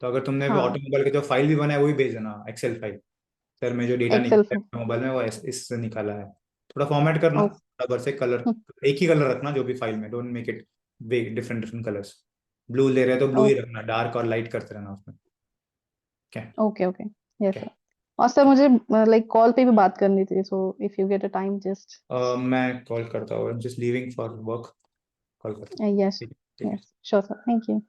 तो अगर तुमने भी हाँ, ऑटोमोबाइल के जो फाइल भी बनाया वो भी भेज देना, एक्सेल फाइल। सर मैं जो डेटा एक्सेल। निकाला है मोबाइल में वो इससे निकाला है। थोड़ा फॉर्मेट करना, ओ, बराबर से कलर, एक ही कलर रखना जो भी फाइल में, don't make it different different colours. Blue ले रहे हो तो ब्लू ही रखना, डार्क और लाइट करते रहना उसमें। क्या? ओके ओके, यस क्या? सर। और सर मुझे लाइक कॉल पे भी बात करनी थी, so if you get a time just. मैं कॉल करता हूँ, just leaving for work, call करता हूँ। यस, ठीक है, ठीक है। Yes sure sir, thank you.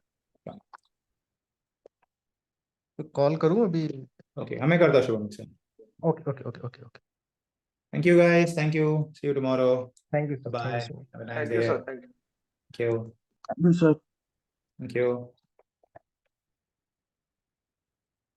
तो कॉल करूँ अभी? ओके, हमें करता शुभम से। Okay okay okay okay okay. Thank you guys, thank you, see you tomorrow. Thank you sir, thank bye, you so much. Have a nice thank you day. Sir, thank you. Thank you, sir thank you.